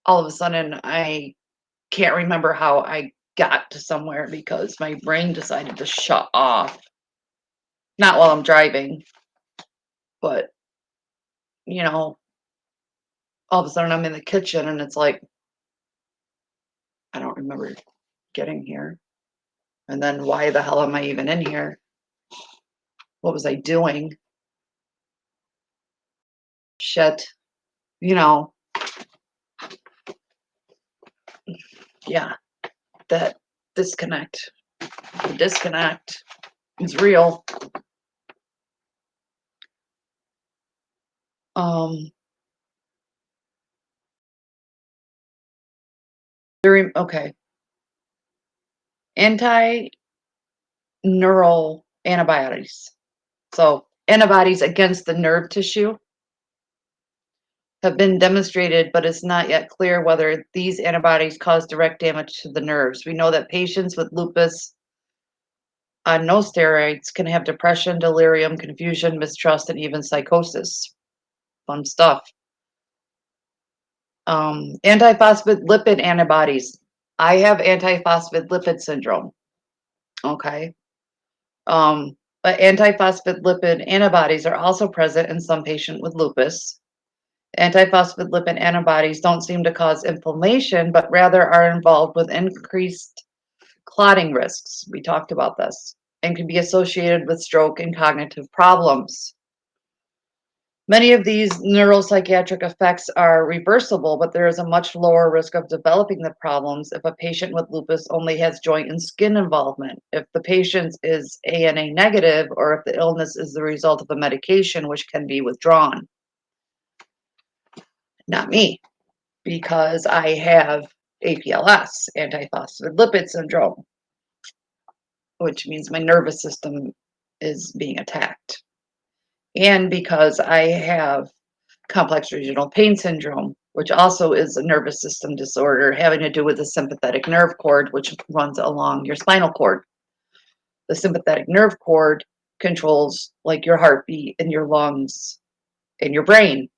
of a sudden I can't remember how I got to somewhere because my brain decided to shut off. Not while I'm driving, but you know, all of a sudden I'm in the kitchen and it's like, I don't remember getting here. And then why the hell am I even in here? What was I doing? Shit. You know, yeah, that disconnect. The disconnect is real. Um, okay. Anti-neural antibodies. So antibodies against the nerve tissue have been demonstrated, but it's not yet clear whether these antibodies cause direct damage to the nerves. We know that patients with lupus on no steroids can have depression, delirium, confusion, mistrust, and even psychosis. Fun stuff. Antiphospholipid antibodies. I have antiphospholipid syndrome. Okay. But antiphospholipid antibodies are also present in some patients with lupus. Antiphospholipid antibodies don't seem to cause inflammation, but rather are involved with increased clotting risks. We talked about this, and can be associated with stroke and cognitive problems. Many of these neuropsychiatric effects are reversible, but there is a much lower risk of developing the problems if a patient with lupus only has joint and skin involvement, if the patient is ANA negative, or if the illness is the result of a medication which can be withdrawn. Not me, because I have APLS, antiphospholipid syndrome, which means my nervous system is being attacked. And because I have complex regional pain syndrome, which also is a nervous system disorder having to do with the sympathetic nerve cord, which runs along your spinal cord. The sympathetic nerve cord controls like your heartbeat and your lungs and your brain,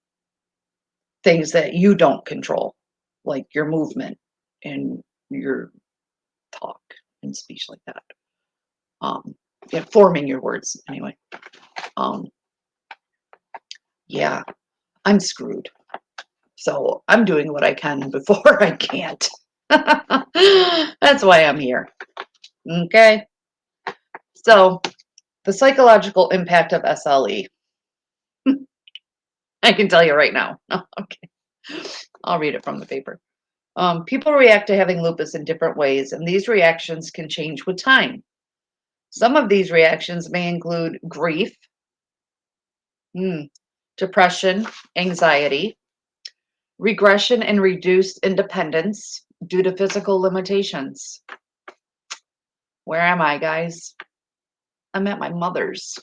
things that you don't control, like your movement and your talk and speech like that. Yeah, forming your words anyway. Um, yeah, I'm screwed. So I'm doing what I can before I can't. That's why I'm here. Okay. So the psychological impact of SLE. I can tell you right now. Okay. I'll read it from the paper. People react to having lupus in different ways, and these reactions can change with time. Some of these reactions may include grief, depression, anxiety, regression and reduced independence due to physical limitations. Where am I, guys? I'm at my mother's.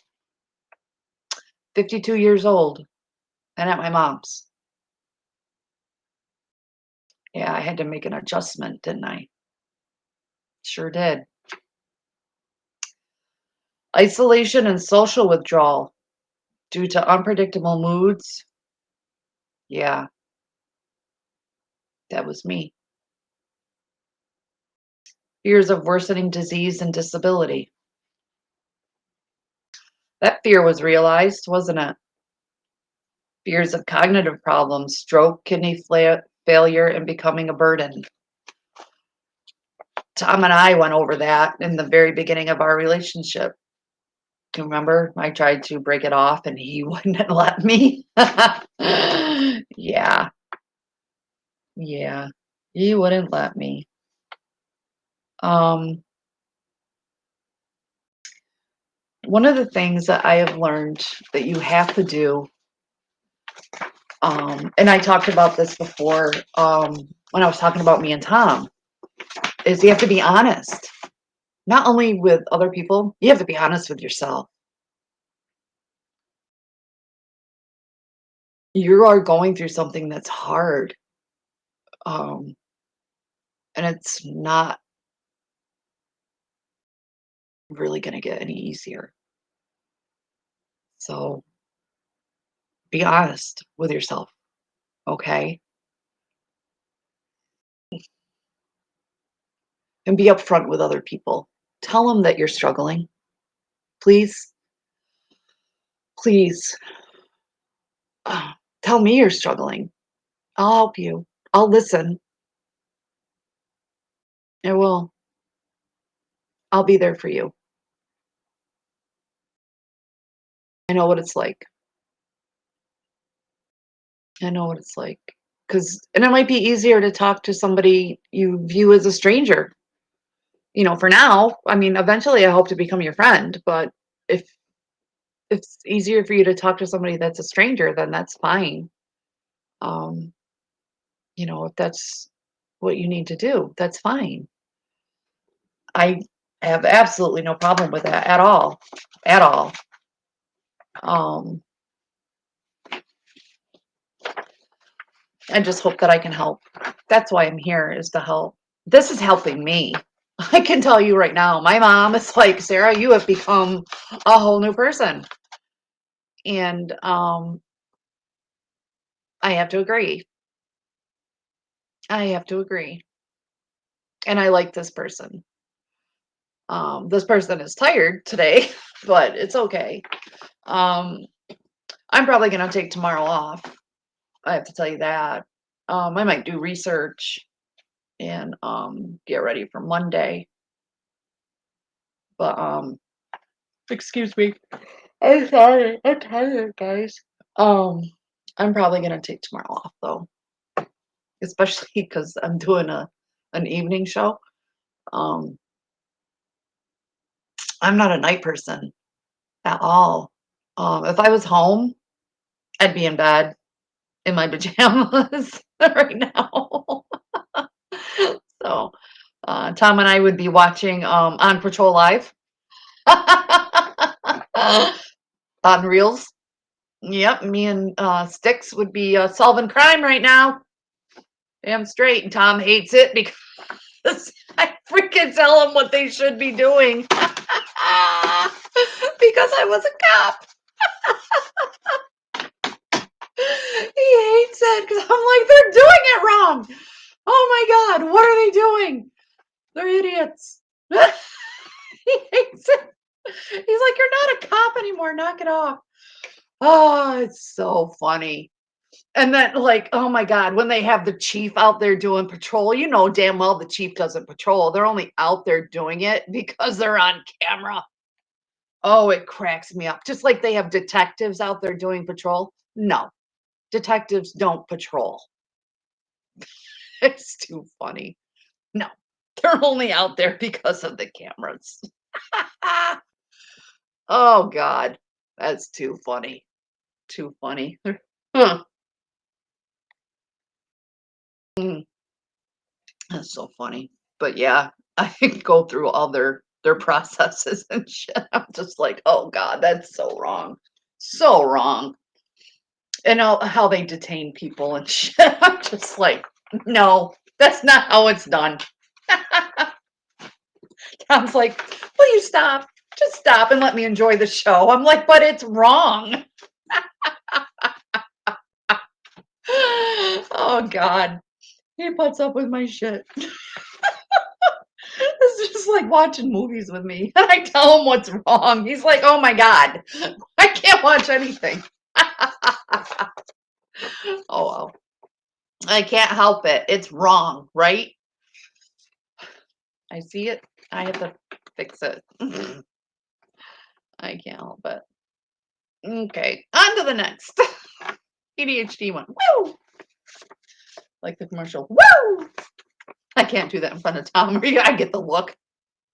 52 years old and at my mom's. Yeah, I had to make an adjustment, didn't I? Sure did. Isolation and social withdrawal due to unpredictable moods. Yeah, that was me. Fears of worsening disease and disability. That fear was realized, wasn't it? Fears of cognitive problems, stroke, kidney failure, and becoming a burden. Tom and I went over that in the very beginning of our relationship. Do you remember? I tried to break it off and he wouldn't let me. Yeah. Yeah. He wouldn't let me. One of the things that I have learned that you have to do, and I talked about this before, when I was talking about me and Tom, is you have to be honest. Not only with other people, you have to be honest with yourself. You are going through something that's hard. And it's not really going to get any easier. So be honest with yourself, okay? And be upfront with other people. Tell them that you're struggling. Please, please, tell me you're struggling. I'll help you. I'll listen. I will. I'll be there for you. I know what it's like. I know what it's like. And it might be easier to talk to somebody you view as a stranger. For now, I mean, eventually I hope to become your friend, but if it's easier for you to talk to somebody that's a stranger, then that's fine. If that's what you need to do, that's fine. I have absolutely no problem with that at all. At all. I just hope that I can help. That's why I'm here, is to help. This is helping me. I can tell you right now, my mom is like, Sarah, you have become a whole new person. And I have to agree. I have to agree. And I like this person. This person is tired today, but it's okay. I'm probably going to take tomorrow off. I have to tell you that. I might do research and get ready for Monday. But excuse me. I'm sorry. I'm tired, guys. I'm probably going to take tomorrow off though. Especially because I'm doing an evening show. I'm not a night person at all. If I was home, I'd be in bed in my pajamas right now. So Tom and I would be watching On Patrol Live. On Reels. Yep, me and Sticks would be solving crime right now. Damn straight. And Tom hates it because I freaking tell him what they should be doing. Because I was a cop. He hates it because I'm like, they're doing it wrong. Oh my God, what are they doing? They're idiots. He hates it. He's like, you're not a cop anymore. Knock it off. Oh, it's so funny. And then, like, oh my God, when they have the chief out there doing patrol, you know damn well the chief doesn't patrol. They're only out there doing it because they're on camera. Oh, it cracks me up. Just like they have detectives out there doing patrol. No, detectives don't patrol. It's too funny. No, they're only out there because of the cameras. Oh God, that's too funny. Too funny. Huh. Mm, that's so funny. But yeah, I can go through all their processes and shit. I'm just like, oh God, that's so wrong. So wrong. And how they detain people and shit. I'm just like, no, that's not how it's done. Tom's like, will you stop? Just stop and let me enjoy the show. I'm like, but it's wrong. Oh God. He puts up with my shit. It's just like watching movies with me. And I tell him what's wrong. He's like, oh my God, I can't watch anything. Oh well. I can't help it. It's wrong, right? I see it. I have to fix it. I can't help it. Okay, on to the next. ADHD one. Woo! Like the commercial. Woo! I can't do that in front of Tom. I get the look.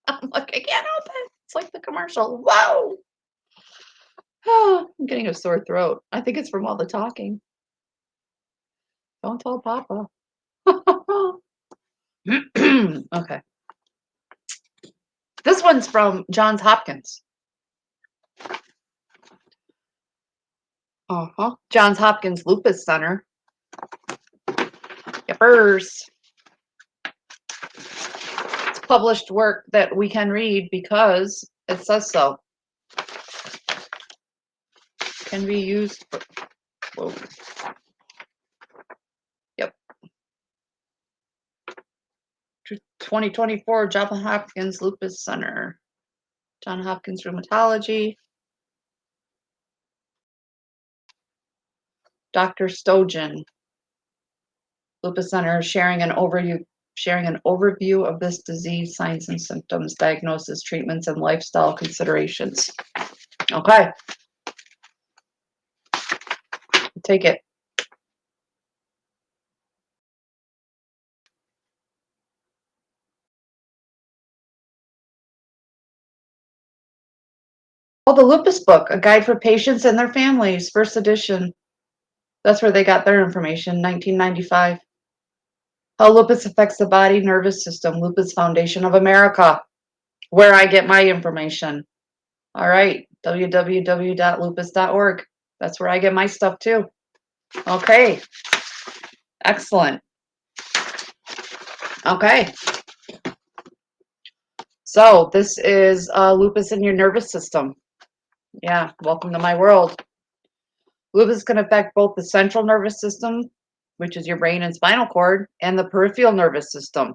I'm like, I can't help it. It's like the commercial. Whoa! I'm getting a sore throat. I think it's from all the talking. Don't tell Papa. Okay. This one's from Johns Hopkins. Uh-huh. Johns Hopkins Lupus Center. Yepers. It's published work that we can read because it says so. Can be used for, whoa. Yep. 2024 Johns Hopkins Lupus Center. Johns Hopkins Rheumatology. Dr. Stojan. Lupus Center sharing an overview of this disease, signs and symptoms, diagnosis, treatments, and lifestyle considerations. Okay. Take it. Oh, the Lupus Book, A Guide for Patients and Their Families, first edition. That's where they got their information, 1995. How Lupus Affects the Body, Nervous System, Lupus Foundation of America, where I get my information. All right, www.lupus.org. That's where I get my stuff too. Okay, excellent. Okay. So this is lupus in your nervous system. Yeah, welcome to my world. Lupus can affect both the central nervous system, which is your brain and spinal cord, and the peripheral nervous system.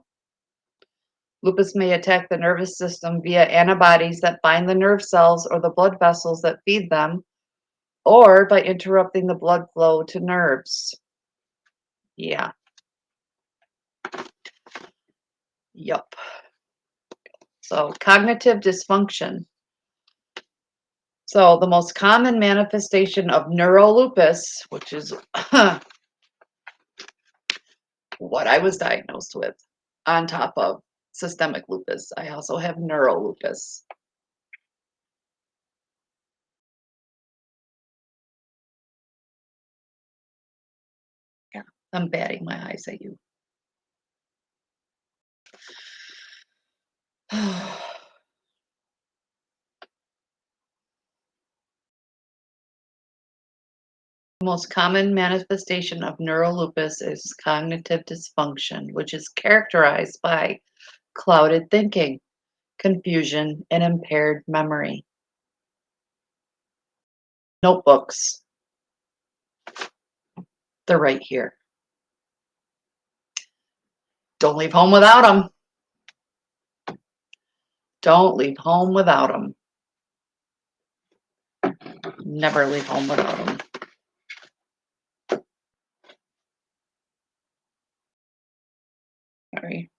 Lupus may attack the nervous system via antibodies that bind the nerve cells or the blood vessels that feed them, or by interrupting the blood flow to nerves. Yeah. Yup. So cognitive dysfunction. So the most common manifestation of neurolupus, which is what I was diagnosed with, on top of systemic lupus, I also have neurolupus. Yeah, I'm batting my eyes at you. The most common manifestation of neurolupus is cognitive dysfunction, which is characterized by clouded thinking, confusion, and impaired memory. Notebooks. They're right here. Don't leave home without them. Don't leave home without them. Never leave home without them. Sorry.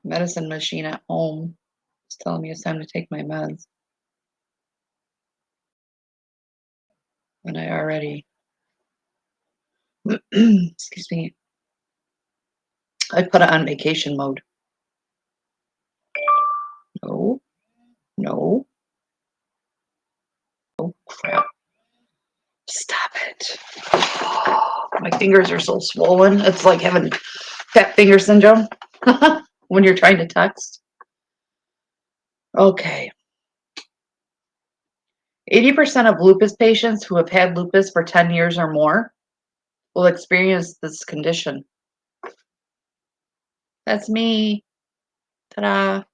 Medicine machine at home is telling me it's time to take my meds. And I already, excuse me, I put it on vacation mode. No, no. Oh, crap. Stop it. My fingers are so swollen. It's like having fat finger syndrome when you're trying to text. Okay. 80% of lupus patients who have had lupus for 10 years or more will experience this condition. That's me. Ta-da.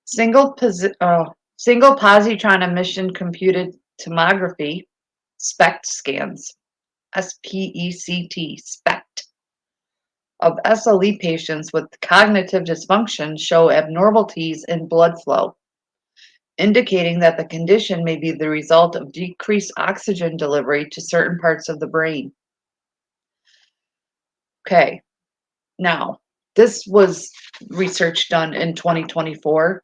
Single positron emission computed tomography, SPECT scans, SPECT, SPECT, of SLE patients with cognitive dysfunction show abnormalities in blood flow, indicating that the condition may be the result of decreased oxygen delivery to certain parts of the brain. Okay, now, this was research done in 2024.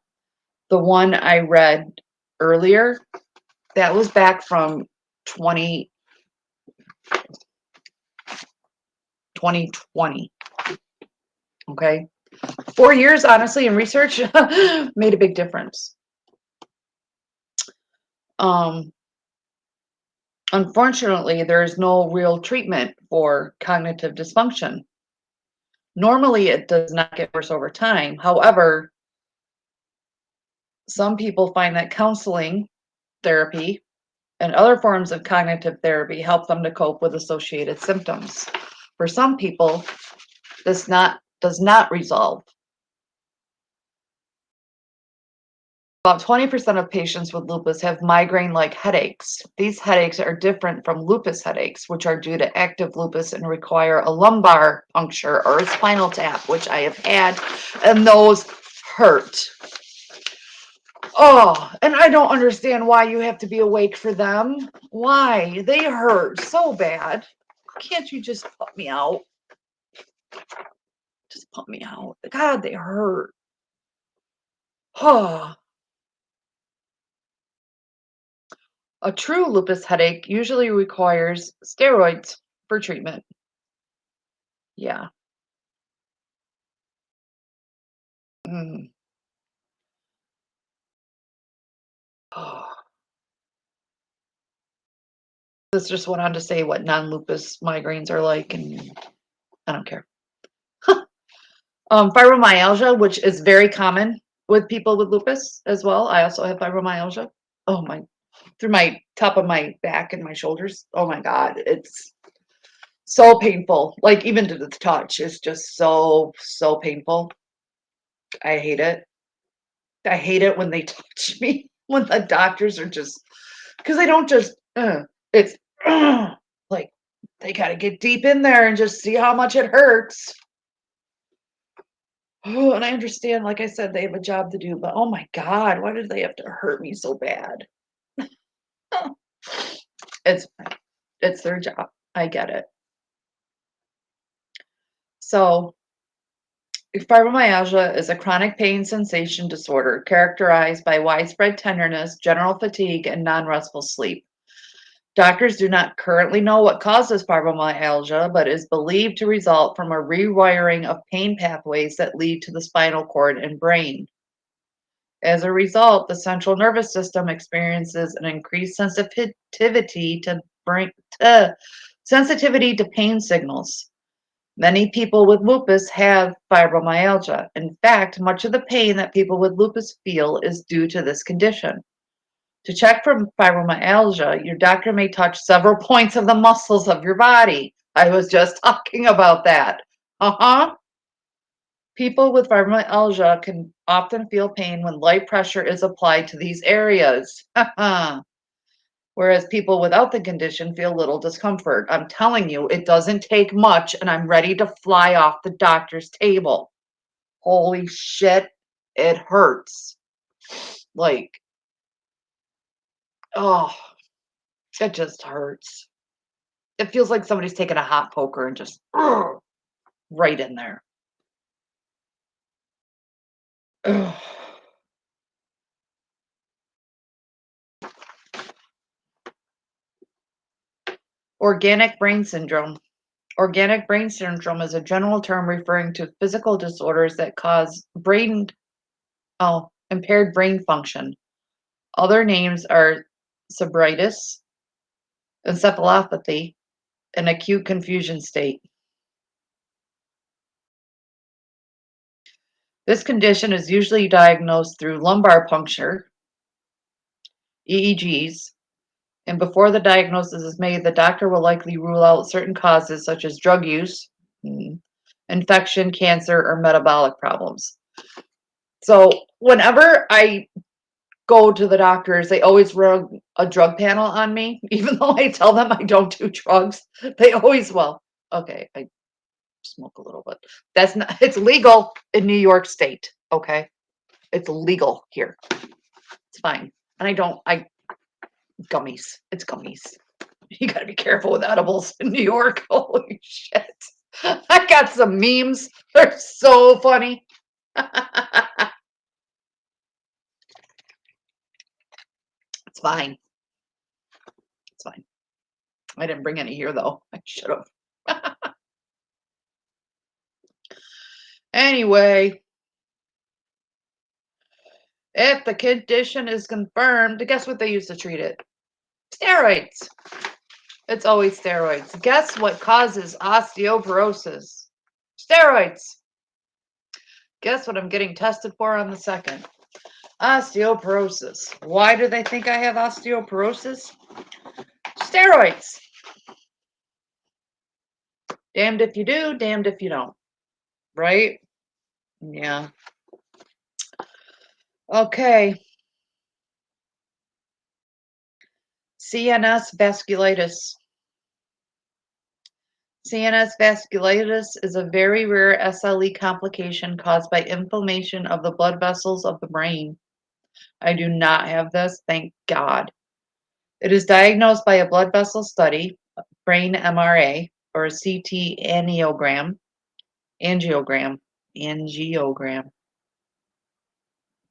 The one I read earlier, that was back from 2020. Okay. 4 years, honestly, in research made a big difference. Unfortunately, there is no real treatment for cognitive dysfunction. Normally, it does not get worse over time. However, some people find that counseling therapy and other forms of cognitive therapy help them to cope with associated symptoms. For some people, this does not resolve. About 20% of patients with lupus have migraine-like headaches. These headaches are different from lupus headaches, which are due to active lupus and require a lumbar puncture or a spinal tap, which I have had, and those hurt. Oh, and I don't understand why you have to be awake for them. Why? They hurt so bad. Can't you just put me out? Just put me out. God, they hurt. Oh. A true lupus headache usually requires steroids for treatment. Yeah. Mm. Oh. This just went on to say what non-lupus migraines are like, and I don't care. Fibromyalgia, which is very common with people with lupus as well. I also have fibromyalgia. Oh my, through my top of my back and my shoulders. Oh my God, it's so painful. Like even to the touch is just so painful. I hate it. I hate it when they touch me, when the doctors are just, because they don't just, it's like they got to get deep in there and just see how much it hurts. Oh, and I understand, like I said, they have a job to do, but oh my God, why did they have to hurt me so bad? It's their job. I get it. So, fibromyalgia is a chronic pain sensation disorder characterized by widespread tenderness, general fatigue, and non-restful sleep. Doctors do not currently know what causes fibromyalgia, but is believed to result from a rewiring of pain pathways that lead to the spinal cord and brain. As a result, the central nervous system experiences an increased sensitivity to pain signals. Many people with lupus have fibromyalgia. In fact, much of the pain that people with lupus feel is due to this condition. To check for fibromyalgia, your doctor may touch several points of the muscles of your body. I was just talking about that. People with fibromyalgia can often feel pain when light pressure is applied to these areas. Whereas people without the condition feel little discomfort. I'm telling you, it doesn't take much, and I'm ready to fly off the doctor's table. Holy shit, it hurts. Like, oh, it just hurts. It feels like somebody's taken a hot poker and just right in there. Ugh. Organic brain syndrome. Organic brain syndrome is a general term referring to physical disorders that cause impaired brain function. Other names are sebritis, encephalopathy, and acute confusion state. This condition is usually diagnosed through lumbar puncture, EEGs, and before the diagnosis is made, the doctor will likely rule out certain causes such as drug use, infection, cancer, or metabolic problems. So whenever I go to the doctors, they always run a drug panel on me, even though I tell them I don't do drugs. They always will. Okay, I smoke a little bit. That's not, it's legal in New York State. Okay, it's legal here. It's fine. And gummies. It's gummies. You got to be careful with edibles in New York. Holy shit. I got some memes. They're so funny. It's fine. It's fine. I didn't bring any here though. I should have. Anyway, if the condition is confirmed, guess what they use to treat it? Steroids. It's always steroids. Guess what causes osteoporosis? Steroids. Guess what I'm getting tested for on the 2nd? Osteoporosis. Why do they think I have osteoporosis? Steroids. Damned if you do, damned if you don't. Right? Yeah. Okay. CNS vasculitis. CNS vasculitis is a very rare SLE complication caused by inflammation of the blood vessels of the brain. I do not have this, thank God. It is diagnosed by a blood vessel study, brain MRA, or a CT angiogram. Angiogram.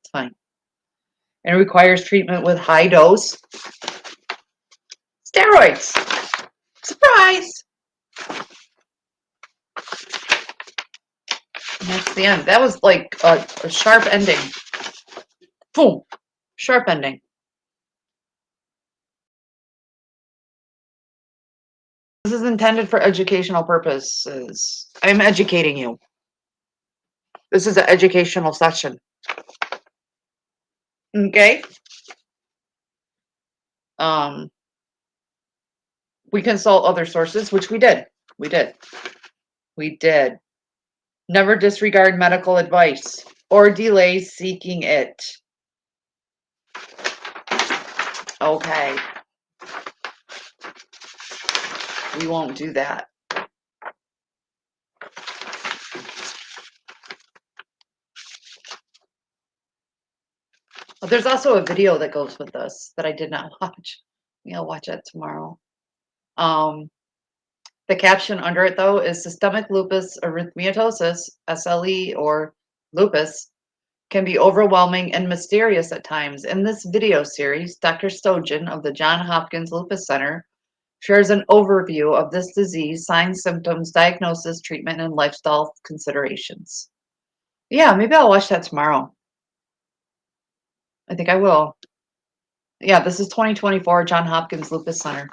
It's fine. And it requires treatment with high dose steroids. Surprise! And that's the end. That was like a sharp ending. Boom. Sharp ending. This is intended for educational purposes. I'm educating you. This is an educational session. Okay? We consult other sources, which we did. We did. Never disregard medical advice or delay seeking it. Okay. We won't do that. But there's also a video that goes with this that I did not watch. Maybe I'll watch it tomorrow. The caption under it, though, is systemic lupus erythematosus, SLE, or lupus, can be overwhelming and mysterious at times. In this video series, Dr. Stojan of the Johns Hopkins Lupus Center shares an overview of this disease, signs, symptoms, diagnosis, treatment, and lifestyle considerations. Yeah, maybe I'll watch that tomorrow. I think I will. Yeah, this is 2024 Johns Hopkins Lupus Center.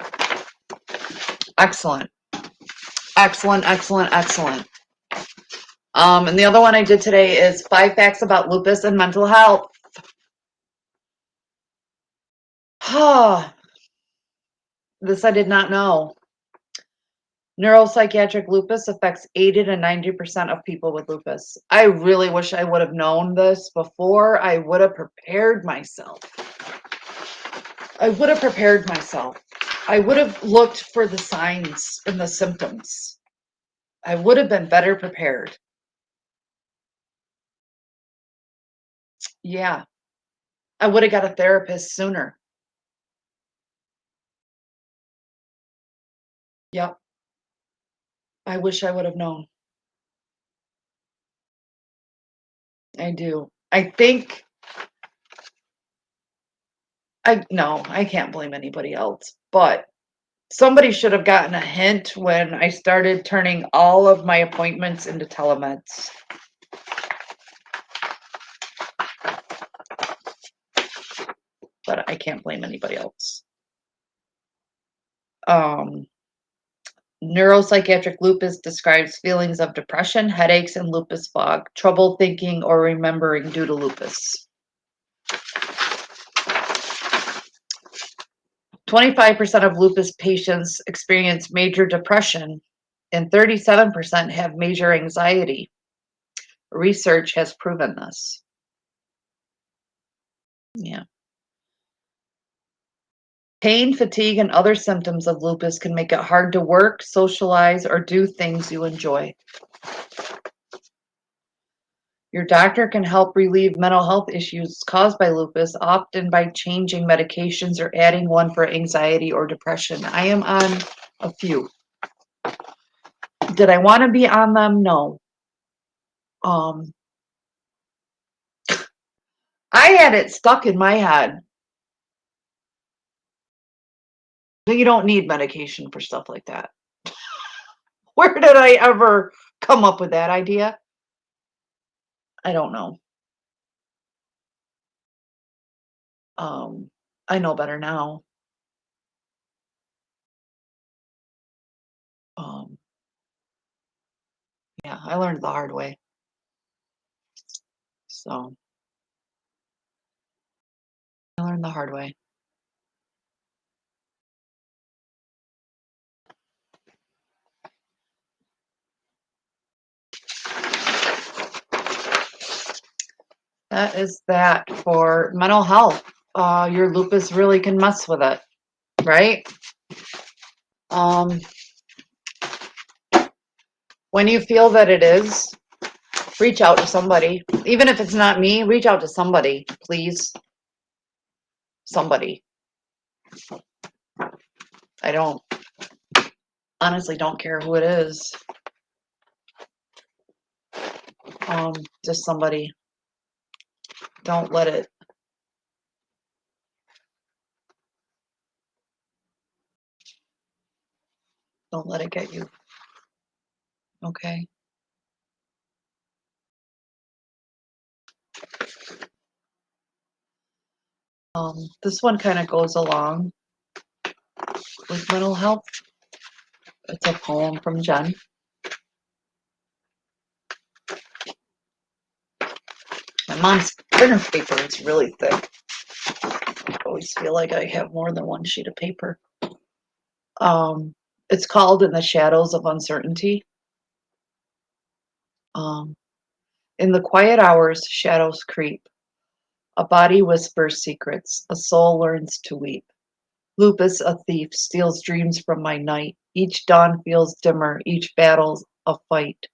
Excellent. Excellent, excellent, excellent. And the other one I did today is 5 facts about lupus and mental health. This I did not know. Neuropsychiatric lupus affects 80 to 90% of people with lupus. I really wish I would have known this before. I would have prepared myself. I would have prepared myself. I would have looked for the signs and the symptoms. I would have been better prepared. Yeah, I would have got a therapist sooner. Yep, I wish I would have known. I do. I think I can't blame anybody else, but somebody should have gotten a hint when I started turning all of my appointments into telemeds. But I can't blame anybody else. Neuropsychiatric lupus describes feelings of depression, headaches, and lupus fog, trouble thinking or remembering due to lupus. 25% of lupus patients experience major depression, and 37% have major anxiety. Research has proven this. Yeah. Pain, fatigue, and other symptoms of lupus can make it hard to work, socialize, or do things you enjoy. Your doctor can help relieve mental health issues caused by lupus, often by changing medications or adding one for anxiety or depression. I am on a few. Did I want to be on them? No. I had it stuck in my head that you don't need medication for stuff like that. Where did I ever come up with that idea? I don't know. I know better now. Um, yeah, I learned the hard way. So I learned the hard way. That is that for mental health. Your lupus really can mess with it, right? Um, when you feel that it is, reach out to somebody. Even if it's not me, reach out to somebody, please. Somebody. I don't honestly don't care who it is. Just somebody. Don't let it get you. Okay. This one kind of goes along with mental health. It's a poem from Jen. My mom's printer paper is really thick. I always feel like I have more than one sheet of paper. It's called In the Shadows of Uncertainty. In the quiet hours, shadows creep. A body whispers secrets. A soul learns to weep. Lupus, a thief, steals dreams from my night. Each dawn feels dimmer. Each battle's a fight.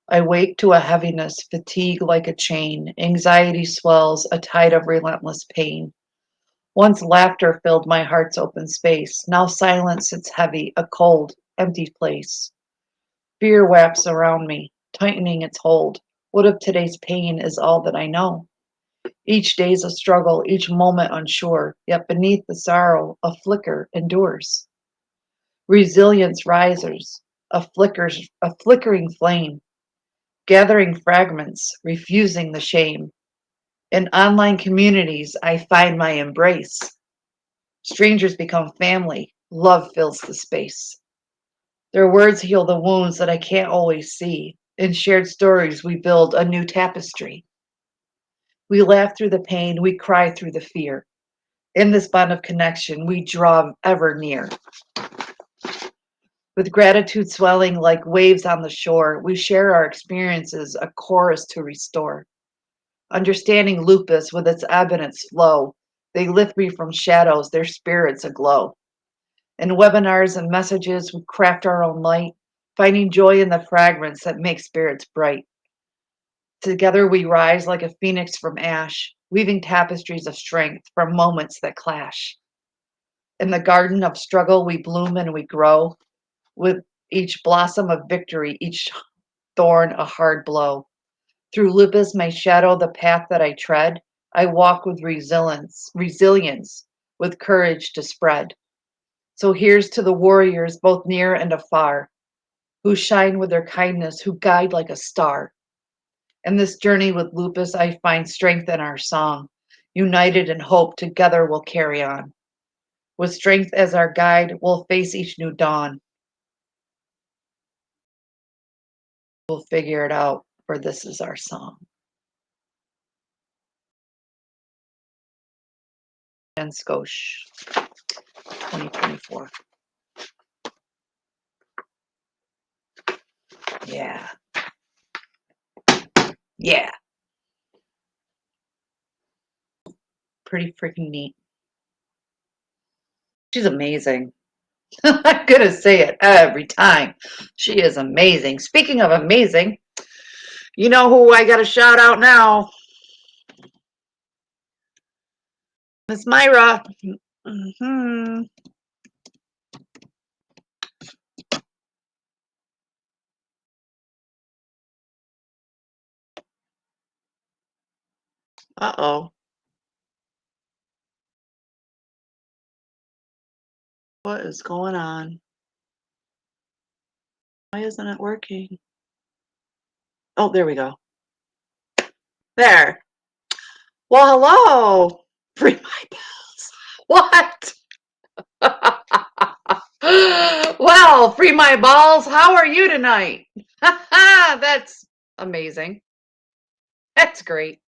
I wake to a heaviness, fatigue like a chain. Anxiety swells, a tide of relentless pain. Once laughter filled my heart's open space. Now silence sits heavy, a cold, empty place. Fear wraps around me, tightening its hold. What if today's pain is all that I know? Each day's a struggle, each moment unsure, yet beneath the sorrow, a flicker endures. Resilience rises, a flickering flame, gathering fragments, refusing the shame. In online communities, I find my embrace. Strangers become family, love fills the space. Their words heal the wounds that I can't always see. In shared stories, we build a new tapestry. We laugh through the pain, we cry through the fear. In this bond of connection, we draw ever near. With gratitude swelling like waves on the shore, we share our experiences, a chorus to restore. Understanding lupus with its ebb and its flow, they lift me from shadows, their spirits aglow. In webinars and messages, we craft our own light, finding joy in the fragrance that makes spirits bright. Together we rise like a phoenix from ash, weaving tapestries of strength from moments that clash. In the garden of struggle, we bloom and we grow, with each blossom of victory, each thorn a hard blow. Through lupus may shadow the path that I tread. I walk with resilience, with courage to spread. So here's to the warriors, both near and afar, who shine with their kindness, who guide like a star. In this journey with lupus, I find strength in our song. United in hope, together we'll carry on. With strength as our guide, we'll face each new dawn. We'll figure it out, for this is our song. Jen Skosh, 2024. Yeah. Yeah. Pretty freaking neat. She's amazing. I'm going to say it every time. She is amazing. Speaking of amazing, you know who I got to shout out now? Miss Myra. Mm-hmm. Uh-oh. What is going on? Why isn't it working? Oh, there we go. There. Well, hello. Free my bills. What? Well, free my balls. How are you tonight? That's amazing. That's great.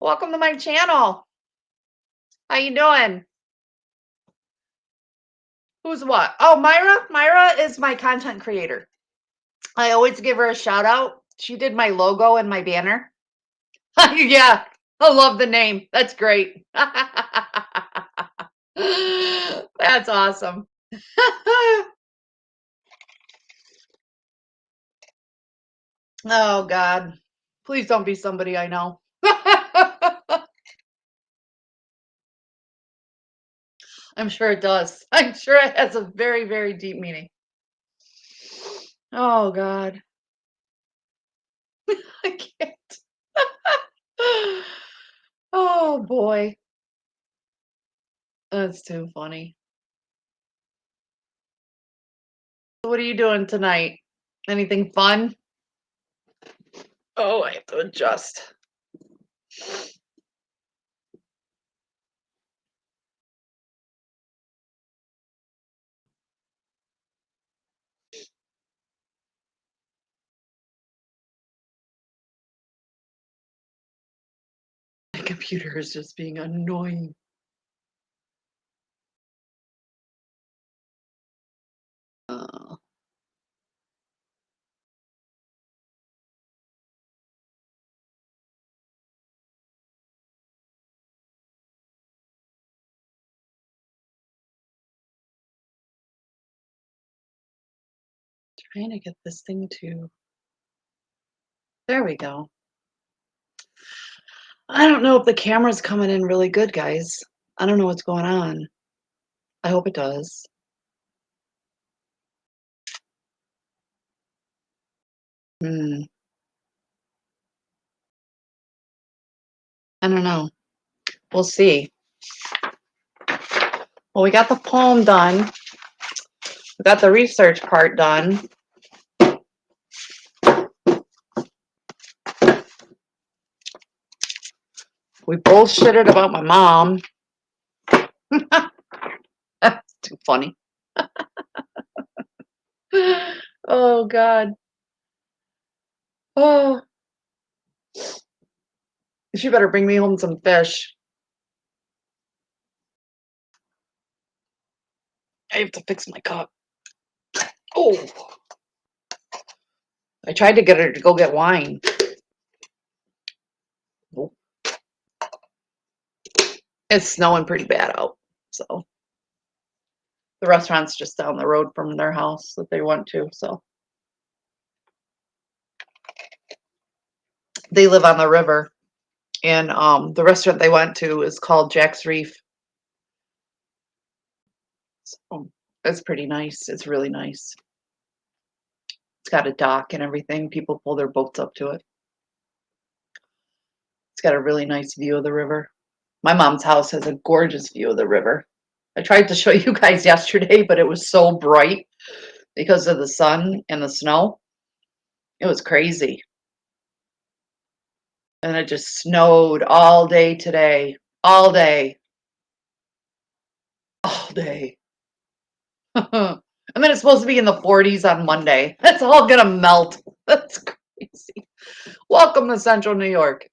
Welcome to my channel. How you doing? Who's what? Oh, Myra. Myra is my content creator. I always give her a shout out. She did my logo and my banner. Yeah, I love the name. That's great. That's awesome. Oh, God. Please don't be somebody I know. I'm sure it does. I'm sure it has a very, very deep meaning. Oh, God. I can't. Oh, boy. That's too funny. What are you doing tonight? Anything fun? Oh, I have to adjust. My computer is just being annoying. Trying to get this thing to. There we go. I don't know if the camera's coming in really good, guys. I don't know what's going on. I hope it does. I don't know. We'll see. Well, we got the poem done. We got the research part done. We bullshitted about my mom. Too funny. Oh god. Oh, she better bring me home some fish. I have to fix my cup. Oh, I tried to get her to go get wine. Nope. It's snowing pretty bad out, so the restaurant's just down the road from their house that they went to, so they live on the river, and the restaurant they went to is called Jack's Reef. So it's pretty nice. It's really nice. It's got a dock and everything. People pull their boats up to it. It's got a really nice view of the river. My mom's house has a gorgeous view of the river. I tried to show you guys yesterday, but it was so bright because of the sun and the snow. It was crazy. And it just snowed all day today. All day. All day. And then it's supposed to be in the 40s on Monday. It's all gonna melt. That's crazy. Welcome to Central New York.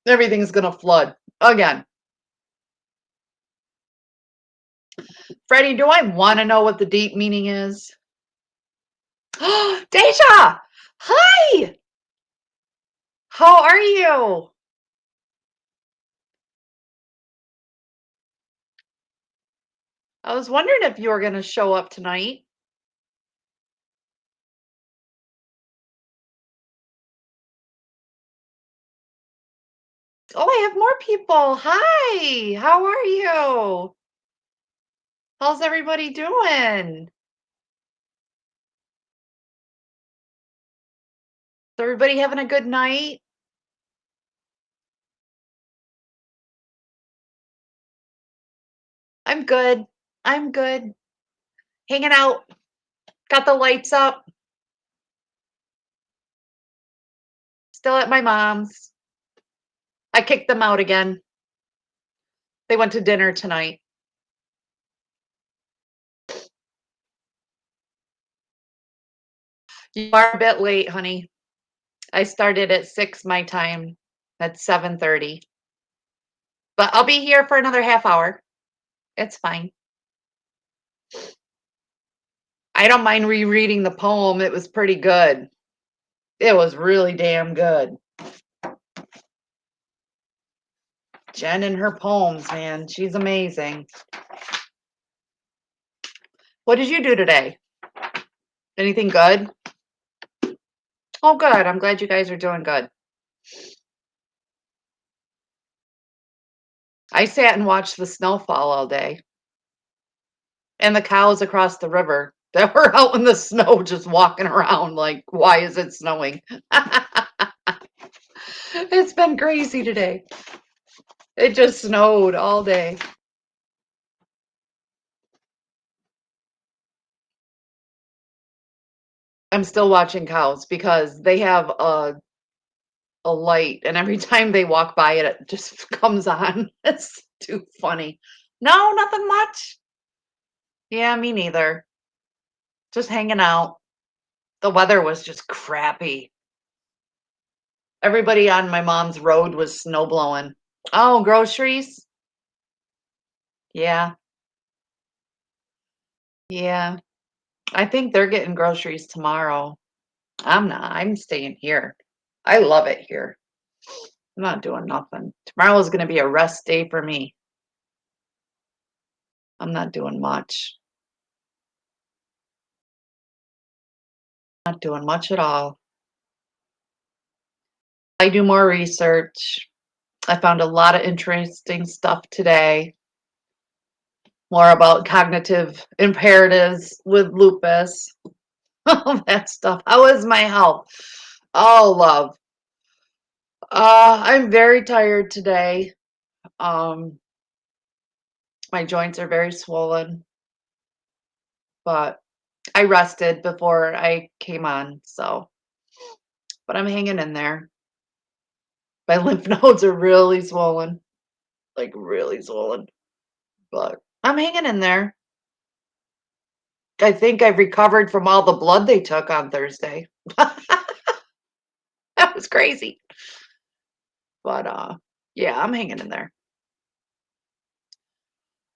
Everything's gonna flood again. Freddie, do I want to know what the deep meaning is? Deja! Hi! How are you? I was wondering if you were going to show up tonight. Oh, I have more people. Hi! How are you? How's everybody doing? Is everybody having a good night? I'm good. I'm good. Hanging out. Got the lights up. Still at my mom's. I kicked them out again. They went to dinner tonight. You are a bit late, honey. I started at 6 my time. That's 7:30. But I'll be here for another half hour. It's fine. I don't mind rereading the poem. It was pretty good. It was really damn good. Jen and her poems, man. She's amazing. What did you do today? Anything good? Oh, good. I'm glad you guys are doing good. I sat and watched the snowfall all day. And the cows across the river that were out in the snow just walking around like, why is it snowing? It's been crazy today. It just snowed all day. I'm still watching cows because they have a light, and every time they walk by it, it just comes on. It's too funny. No, nothing much. Yeah, me neither. Just hanging out. The weather was just crappy. Everybody on my mom's road was snow blowing. Oh, groceries? Yeah. Yeah. I think they're getting groceries tomorrow. I'm not. I'm staying here. I love it here. I'm not doing nothing. Tomorrow is going to be a rest day for me. I'm not doing much. Not doing much at all. I do more research. I found a lot of interesting stuff today. More about cognitive imperatives with lupus. All that stuff. How is my health? Oh, love. I'm very tired today. Um, my joints are very swollen, but I rested before I came on, so but I'm hanging in there. My lymph nodes are really swollen, like really swollen, but I'm hanging in there. I think I've recovered from all the blood they took on Thursday. That was crazy. But yeah, I'm hanging in there.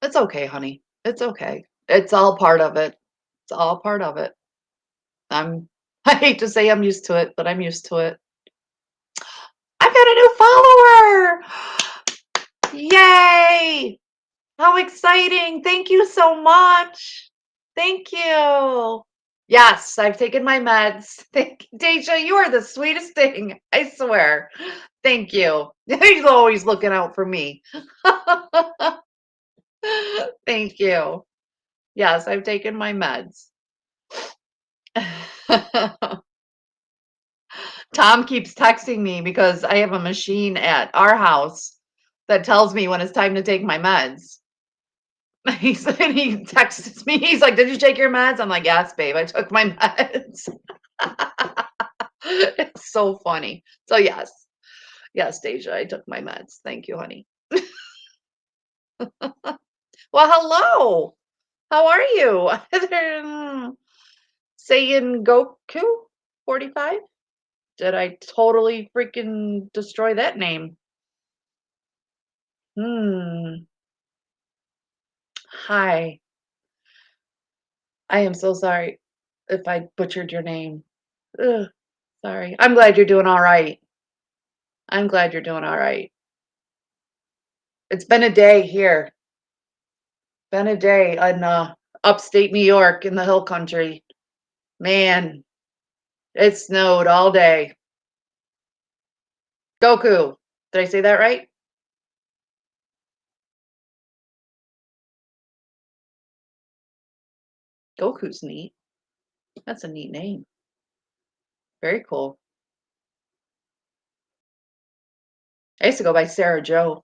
It's okay, honey. It's okay. It's all part of it. It's all part of it. I'm I hate to say I'm used to it, but I'm used to it. I've got a new follower. Yay! How exciting. Thank you so much. Thank you. Yes, I've taken my meds. Thank Deja, you are the sweetest thing. I swear. Thank you. He's always looking out for me. Thank you. Yes, I've taken my meds. Tom keeps texting me because I have a machine at our house that tells me when it's time to take my meds. He texts me. He's like, "Did you take your meds?" I'm like, "Yes, babe. I took my meds." It's so funny. So yes, yes, Deja, I took my meds. Thank you, honey. Well, hello. How are you? Saying Goku 45? Did I totally freaking destroy that name? Hmm. Hi. I am so sorry if I butchered your name. Ugh, sorry. I'm glad you're doing all right. I'm glad you're doing all right. It's been a day here. Been a day in upstate New York in the hill country. Man, it snowed all day. Goku. Did I say that right? Goku's neat. That's a neat name. Very cool. I used to go by Sarah Joe.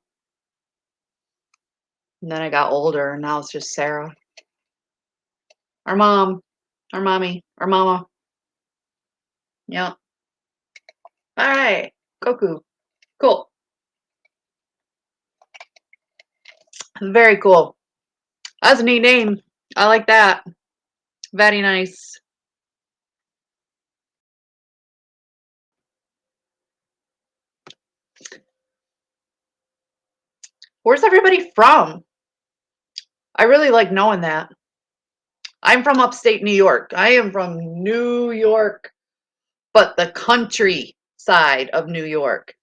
And then I got older and now it's just Sarah. Our mom. Our mommy. Our mama. Yeah. All right. Goku. Cool. Very cool. That's a neat name. I like that. Very nice. Where's everybody from? I really like knowing that. I'm from upstate New York. I am from New York, but the country side of New York.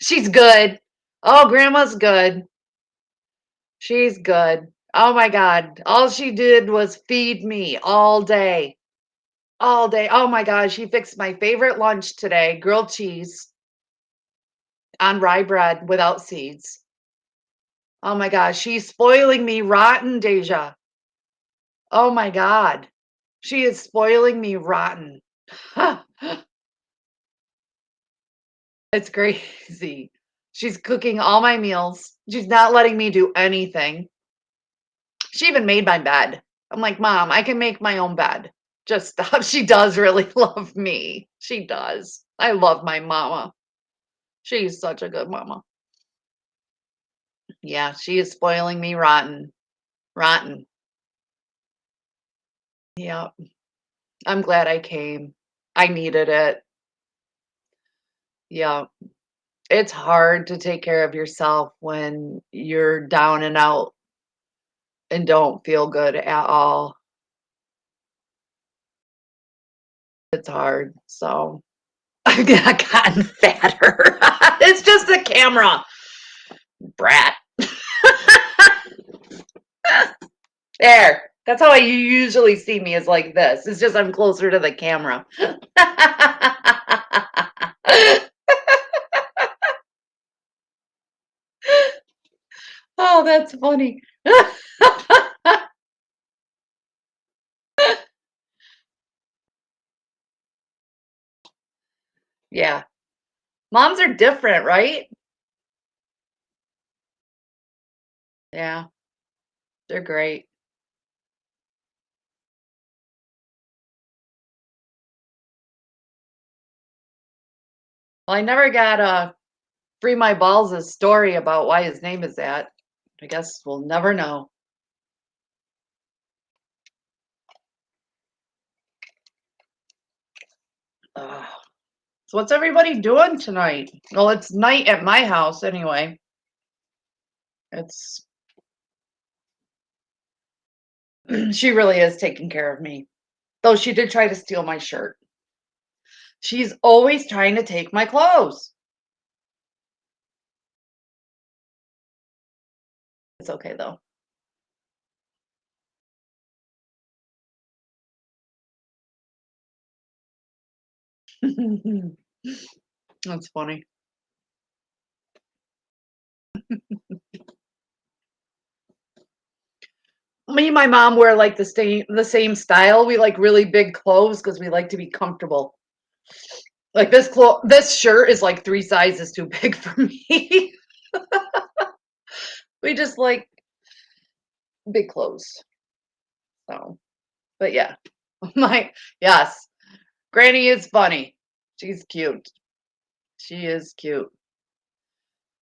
She's good. Oh, grandma's good. She's good. Oh my God. All she did was feed me all day. All day. Oh my God. She fixed my favorite lunch today, grilled cheese on rye bread without seeds. Oh my gosh, she's spoiling me rotten, Deja. Oh my God. She is spoiling me rotten. It's crazy. She's cooking all my meals. She's not letting me do anything. She even made my bed. I'm like, Mom, I can make my own bed. Just stop. She does really love me. She does. I love my mama. She's such a good mama. Yeah, she is spoiling me rotten. Rotten. Yeah. I'm glad I came. I needed it. Yeah. It's hard to take care of yourself when you're down and out and don't feel good at all. It's hard. So I've gotten fatter. It's just the camera, brat. There. That's how you usually see me, is like this. It's just I'm closer to the camera. Oh, that's funny. Yeah. Moms are different, right? Yeah, they're great. Well, I never got Free My Balls' story about why his name is that. I guess we'll never know. Ugh. So what's everybody doing tonight? Well, it's night at my house anyway. It's she really is taking care of me. Though she did try to steal my shirt. She's always trying to take my clothes. It's okay though. That's funny. Me and my mom wear like the same style. We like really big clothes because we like to be comfortable. Like this shirt is like 3 sizes too big for me. We just like big clothes. So, but yeah. My yes. Granny is funny. She's cute. She is cute.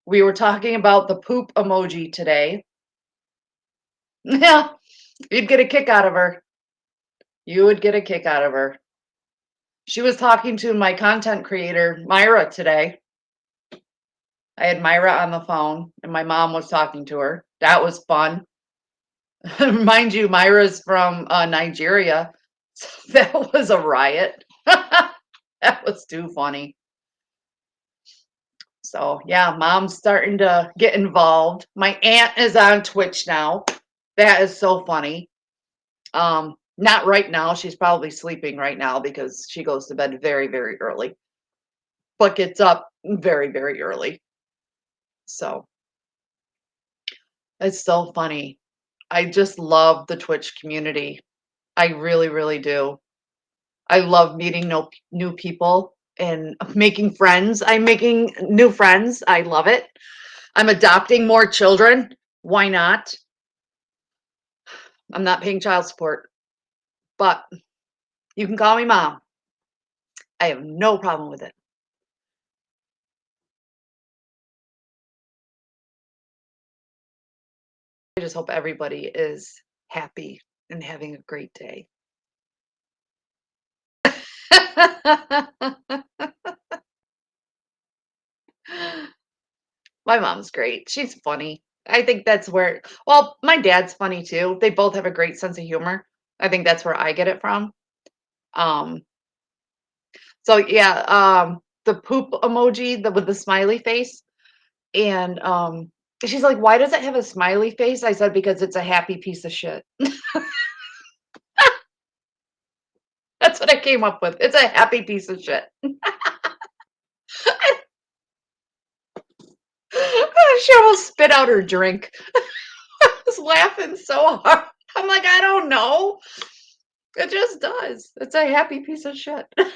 We were talking about the poop emoji today. Yeah, you'd get a kick out of her. You would get a kick out of her. She was talking to my content creator, Myra, today. I had Myra on the phone and my mom was talking to her. That was fun. Mind you, Myra's from Nigeria. So that was a riot. That was too funny. So yeah, mom's starting to get involved. My aunt is on Twitch now. That is so funny. Not right now. She's probably sleeping right now because she goes to bed very, very early, but gets up very, very early. So it's so funny. I just love the Twitch community. I really, really do. I love meeting new people and making friends. I'm making new friends. I love it. I'm adopting more children. Why not? I'm not paying child support, but you can call me mom. I have no problem with it. I just hope everybody is happy and having a great day. My mom's great. She's funny. I think that's where, well, my dad's funny too. They both have a great sense of humor. I think that's where I get it from. Um, so yeah, the poop emoji with the smiley face. And she's like, why does it have a smiley face? I said, because it's a happy piece of shit. That's what I came up with. It's a happy piece of shit. She almost spit out her drink. I was laughing so hard. I'm like, I don't know. It just does. It's a happy piece of shit. It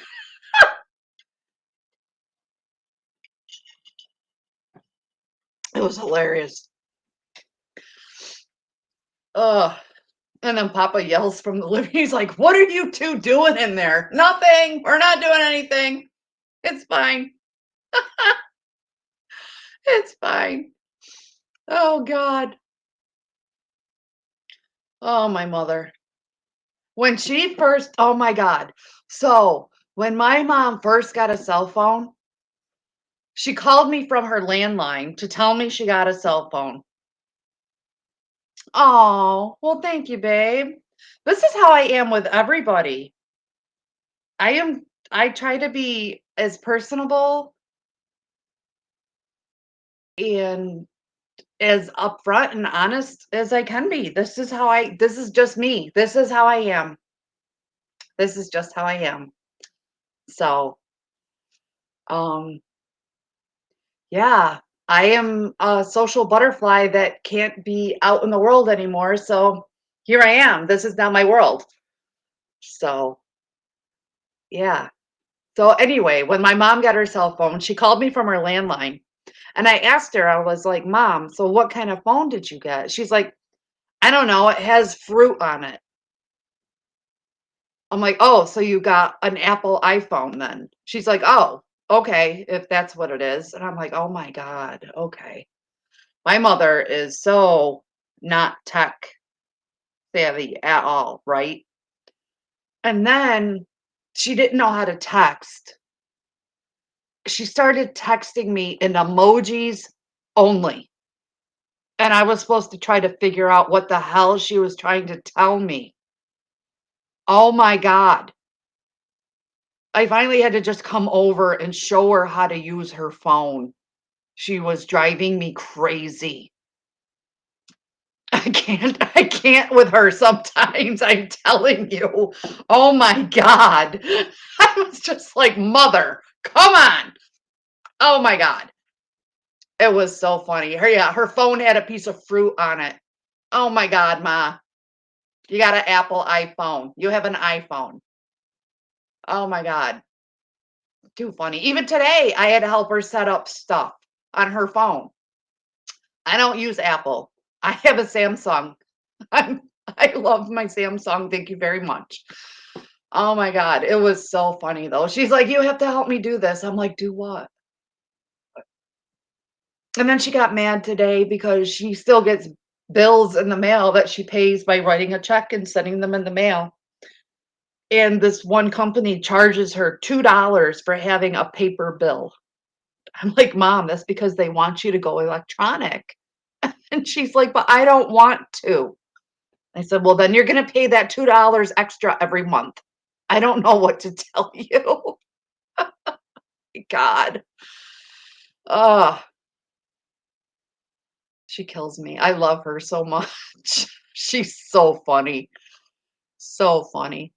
was hilarious. Ugh. And then Papa yells from the living. He's like, what are you two doing in there? Nothing. We're not doing anything. It's fine. It's fine. Oh, God. Oh, my mother. When she first, oh my God. So when my mom first got a cell phone, she called me from her landline to tell me she got a cell phone. Oh, well, thank you, babe. This is how I am with everybody. I try to be as personable and as upfront and honest as I can be. This is just me. This is how I am. This is just how I am. So, um, yeah, I am a social butterfly that can't be out in the world anymore. So here I am. This is now my world. So, yeah. So anyway, when my mom got her cell phone, she called me from her landline. And I asked her, I was like, Mom, so what kind of phone did you get? She's like, I don't know. It has fruit on it. I'm like, oh, so you got an Apple iPhone then? She's like, oh, okay, if that's what it is. And I'm like, oh my God, okay. My mother is so not tech savvy at all, right? And then She didn't know how to text. She started texting me in emojis only, and I was supposed to try to figure out what the hell she was trying to tell me. Oh my god. I finally had to just come over and show her how to use her phone. She was driving me crazy. I can't with her sometimes, I'm telling you. Oh my god. I was just like, "Mother, come on." Oh my god. It was so funny. Her phone had a piece of fruit on it. Oh my god, ma. You got an Apple iPhone. You have an iPhone. Oh my god. Too funny. Even today, I had to help her set up stuff on her phone. I don't use Apple. I have a Samsung. I'm I love my Samsung, thank you very much. Oh my god, it was so funny though. She's like, "You have to help me do this." I'm like, "Do what?" And then she got mad today because she still gets bills in the mail that she pays by writing a check and sending them in the mail. And this one company charges her $2 for having a paper bill. I'm like, "Mom, that's because they want you to go electronic." And she's like, "But I don't want to." I said, "Well, then you're gonna pay that $2 extra every month." I don't know what to tell you. God. Oh, she kills me. I love her so much. She's so funny. So funny.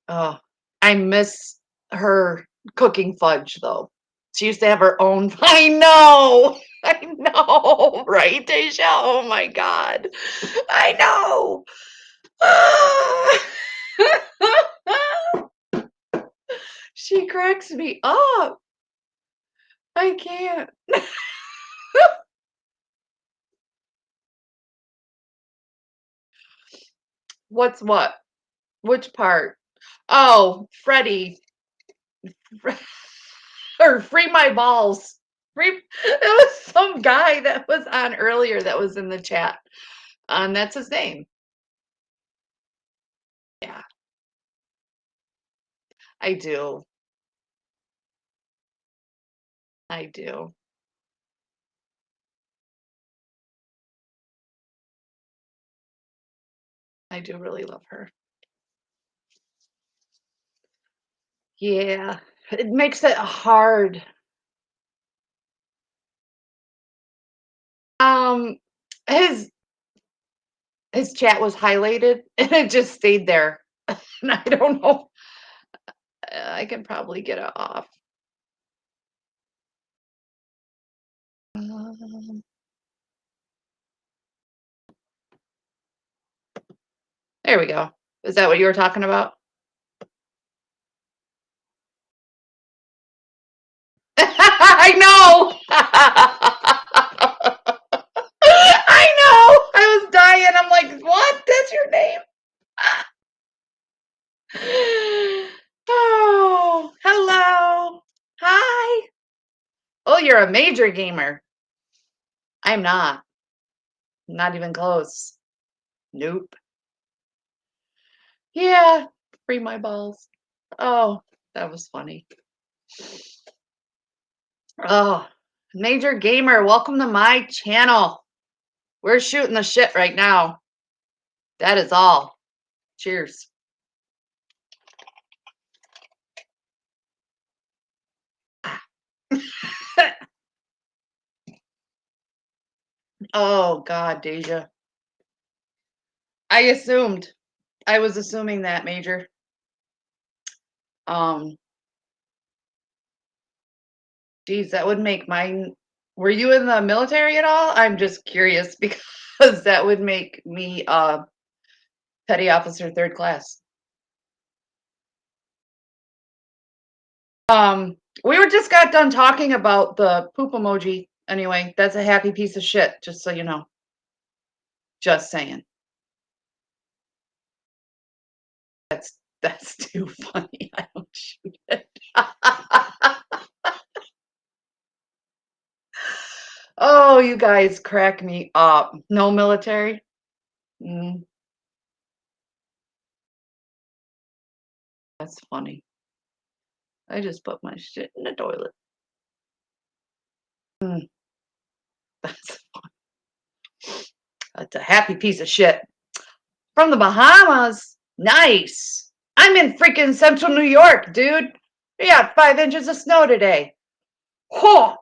Oh, I miss her cooking fudge though. She used to have her own. I know. I know, right, Deja? Oh my God. I know. Ah. She cracks me up. I can't. What's what? Which part? Oh, Freddie. Or free my balls. Free It was some guy that was on earlier that was in the chat. That's his name. Yeah, I do. I do. I do really love her. Yeah, it makes it hard. Um, his his chat was highlighted and it just stayed there. And I don't know. I can probably get it off. Um, there we go. Is that what you were talking about? I know. I know. I was dying. I'm like, what? That's your name? Oh, hello. Hi. Oh, you're a major gamer. I'm not. Not even close. Nope. Yeah. Free my balls. Oh, that was funny. Oh, major gamer. Welcome to my channel. We're shooting the shit right now. That is all. Cheers. Oh God, Deja. I assumed. I was assuming that, Major. Um, geez, that would make mine. Were you in the military at all? I'm just curious because that would make me petty officer third class. We were just got done talking about the poop emoji. Anyway, that's a happy piece of shit, just so you know. Just saying. That's too funny. I don't shoot it. Oh, you guys crack me up. No military? Mm. That's funny. I just put my shit in the toilet. Mm, that's that's a happy piece of shit. From the Bahamas. Nice. I'm in freaking central New York, dude. We got 5 inches of snow today. Oh,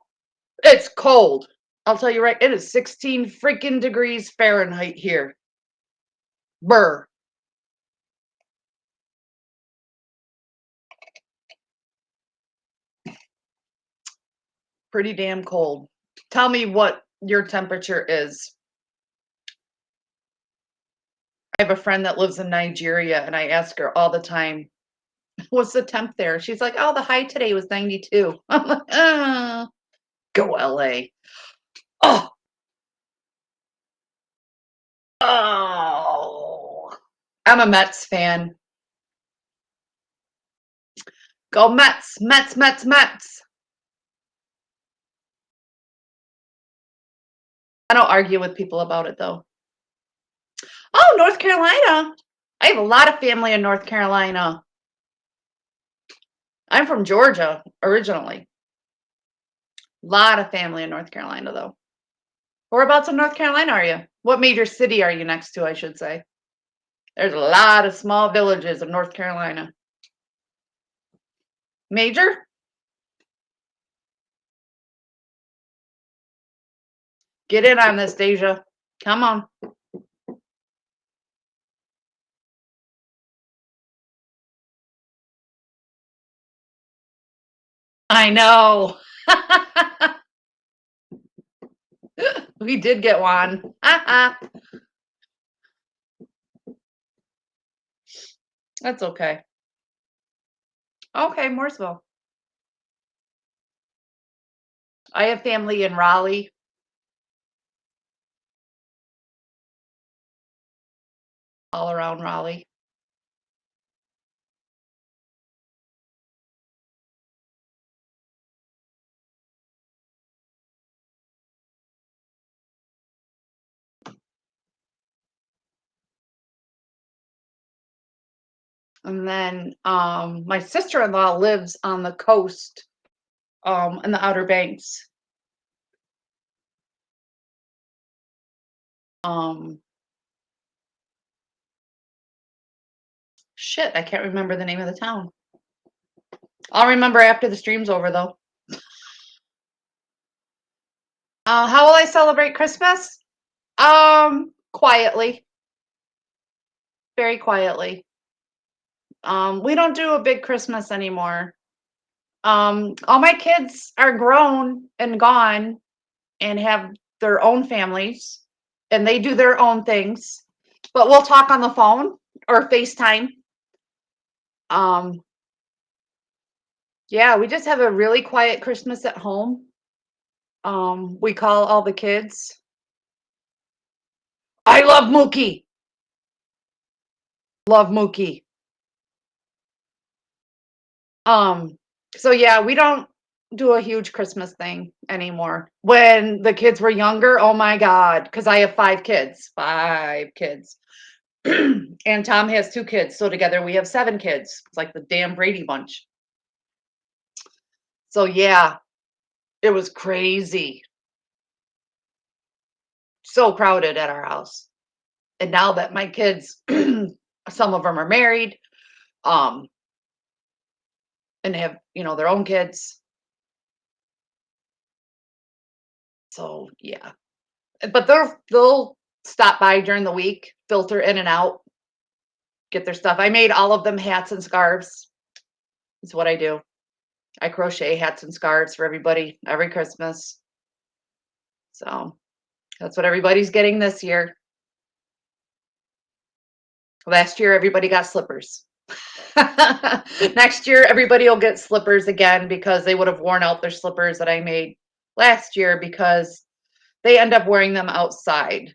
it's cold. I'll tell you right, it is 16 freaking degrees Fahrenheit here. Burr. Pretty damn cold. Tell me what your temperature is. I have a friend that lives in Nigeria, and I ask her all the time, what's the temp there? She's like, oh, the high today was 92. I'm like, go LA. Oh, oh. I'm a Mets fan. Go Mets, Mets, Mets, Mets. I don't argue with people about it though. Oh, North Carolina. I have a lot of family in North Carolina. I'm from Georgia originally. A lot of family in North Carolina though. Whereabouts in North Carolina are you? What major city are you next to, I should say? There's a lot of small villages in North Carolina. Major? Get in on this, Deja. Come on. I know. We did get one. That's okay. Okay, Mooresville. I have family in Raleigh. All around Raleigh. And then my sister-in-law lives on the coast, in the Outer Banks. Shit, I can't remember the name of the town. I'll remember after the stream's over though. How will I celebrate Christmas? Quietly. Very quietly. We don't do a big Christmas anymore. All my kids are grown and gone and have their own families and they do their own things. But we'll talk on the phone or FaceTime. Yeah, we just have a really quiet Christmas at home. We call all the kids. I love Mookie. Love Mookie. So yeah, we don't do a huge Christmas thing anymore. When the kids were younger, oh my God, because I have 5 kids. 5 kids. And Tom has 2 kids. So together we have 7 kids. It's like the damn Brady Bunch. So yeah, it was crazy. So crowded at our house. And now that my kids, some of them are married, and have, their own kids. So yeah. But they'll stop by during the week, filter in and out, get their stuff. I made all of them hats and scarves. Is what I do. I crochet hats and scarves for everybody every Christmas. So that's what everybody's getting this year. Last year, everybody got slippers. Next year, everybody will get slippers again because they would have worn out their slippers that I made last year because they end up wearing them outside.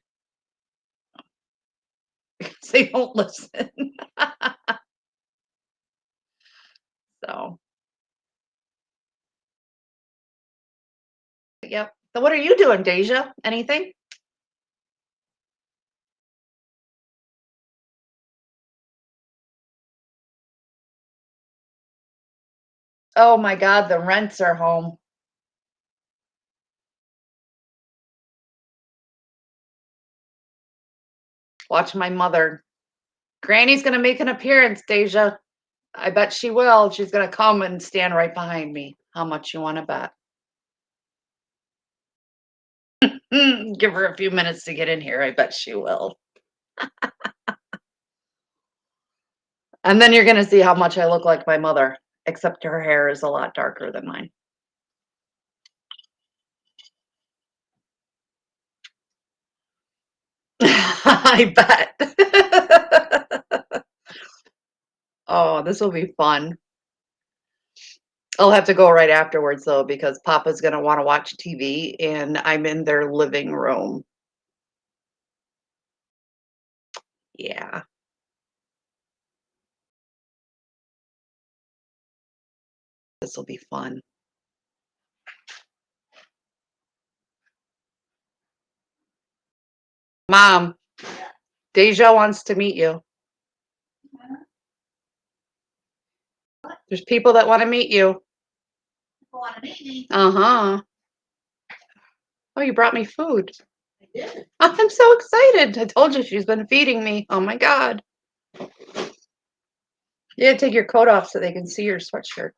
They don't listen. So, yep. So what are you doing, Deja? Anything? Oh my God, the rents are home. Watch my mother. Granny's gonna make an appearance, Deja. I bet she will. She's gonna come and stand right behind me. How much you want to bet? Give her a few minutes to get in here. I bet she will. And then you're gonna see how much I look like my mother, except her hair is a lot darker than mine. I bet. Oh, this will be fun. I'll have to go right afterwards though, because Papa's gonna want to watch TV and I'm in their living room. Yeah. This will be fun. Mom, Deja wants to meet you. There's people that want to meet you. Want to meet me? Uh-huh. Oh, you brought me food. I did. I'm so excited. I told you she's been feeding me. Oh my God. You gotta take your coat off so they can see your sweatshirt.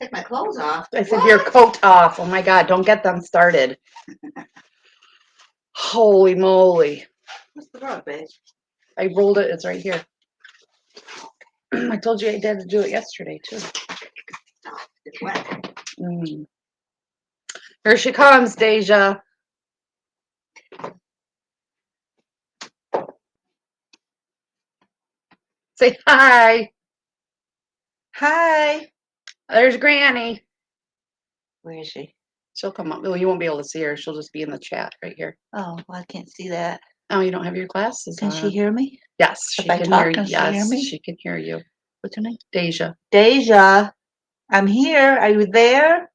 Take my clothes off. I said your coat off. Oh my God, don't get them started. Holy moly. What's the rug, babe? I rolled it. It's right here. I told you I had to do it yesterday too. It's wet. Mm. Here she comes, Deja. Say hi. Hi. There's Granny. Where is she? She'll come up. Well, you won't be able to see her. She'll just be in the chat right here. Oh, well, I can't see that. Oh, you don't have your glasses Can on. she hear me? Yes, If she I can talk, hear you. can she hear Yes, me? she can hear you. What's her name? Deja. Deja. I'm here. Are you there?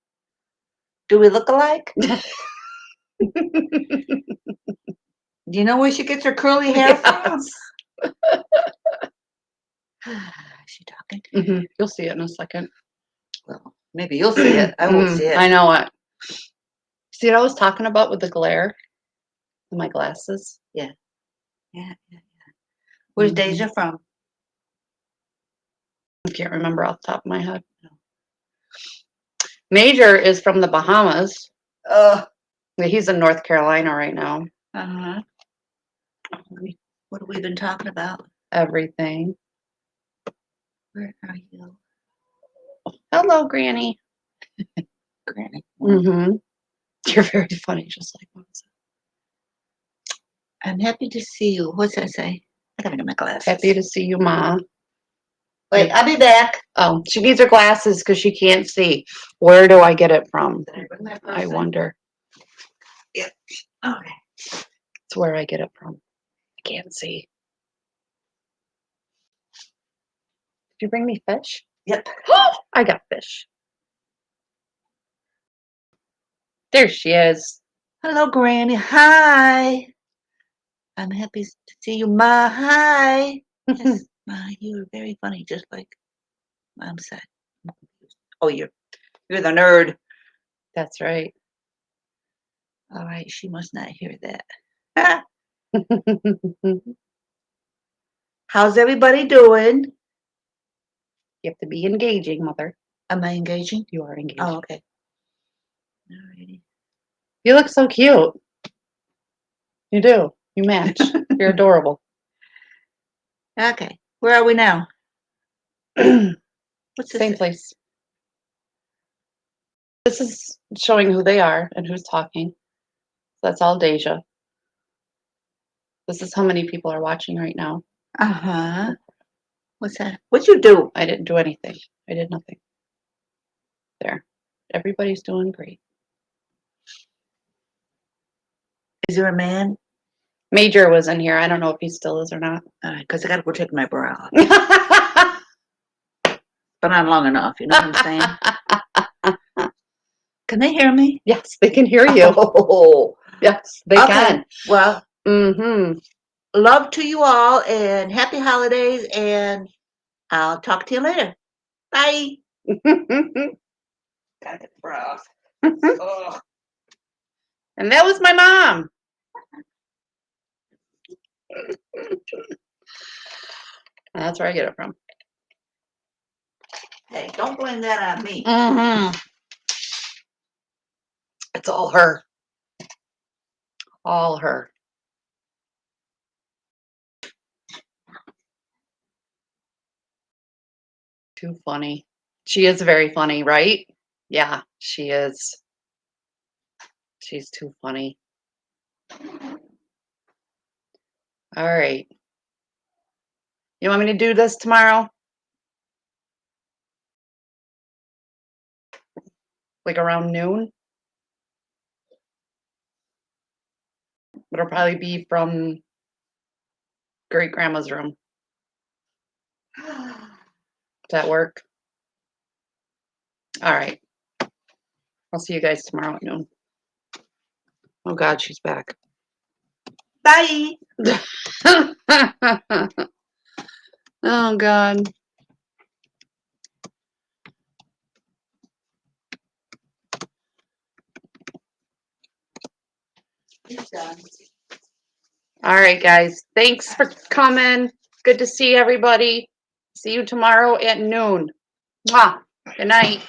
Do we look alike? Do you know where she gets her curly hair from? Is she talking? Mhm. You'll see it in a second. Well, maybe you'll see it. I won't see it. I know it. See what I was talking about with the glare in my glasses? Yeah. Where's Mhm. Deja from? I can't remember off the top of my head. Major is from the Bahamas. He's in North Carolina right now. Uh-huh. What have we been talking about? Everything. Where are you, Hello, Granny. Granny? Mm-hmm. You're very funny, just like Mom said. I'm happy to see you. What's that say? I gotta get my glasses. Happy to see you, Ma. Wait, I'll be back. Oh, she needs her glasses because she can't see. Where do I get it from? Did I bring my purse I in? wonder. Okay. It's where I get it from. I can't see. Did you bring me fish? Yep. I got fish. There she is. Hello, Granny. Hi. I'm happy to see you, Ma. Hi. Yes, Ma, you were very funny, just like Mom said. I'm confused. Oh, you're the nerd. That's right. All right, she must not hear that. You How's everybody doing? have to be engaging, Mother. Am I engaging? You are engaging. Oh, okay. Alrighty. You look so cute. You do. You match. You're adorable. Okay. Where are we now? What's this? Same place. This is showing who they are and who's talking. That's all Deja. This is how many people are watching right now. Uh-huh. What's that? What'd you do? I didn't do anything. I did nothing. There. Everybody's doing great. Is there a man? Major was in here. I don't know if he still is or not. All right, because I gotta go take my bra off. But not long enough, you know what I'm saying? Can they hear me? Yes, they can hear you. Oh, Yes, they okay. can. Well, Mm-hmm. love to you all and happy holidays, and I'll talk to you later. Bye. And Gotta get the bra off. Ugh. that was my mom. That's where I get it from. Hey, don't blame that on me. Mm-hmm. It's all her. All her. Too funny. She is very funny, right? Yeah, she is. She's too funny. All right. You want me to do this tomorrow? Like around noon? It'll probably be from great grandma's room. Does that work? All right. I'll see you guys tomorrow at noon. Oh God, she's back. Bye. Oh God. He's done. All right, guys. Thanks for coming. Good to see everybody. See you tomorrow at noon. Mwah. Good night.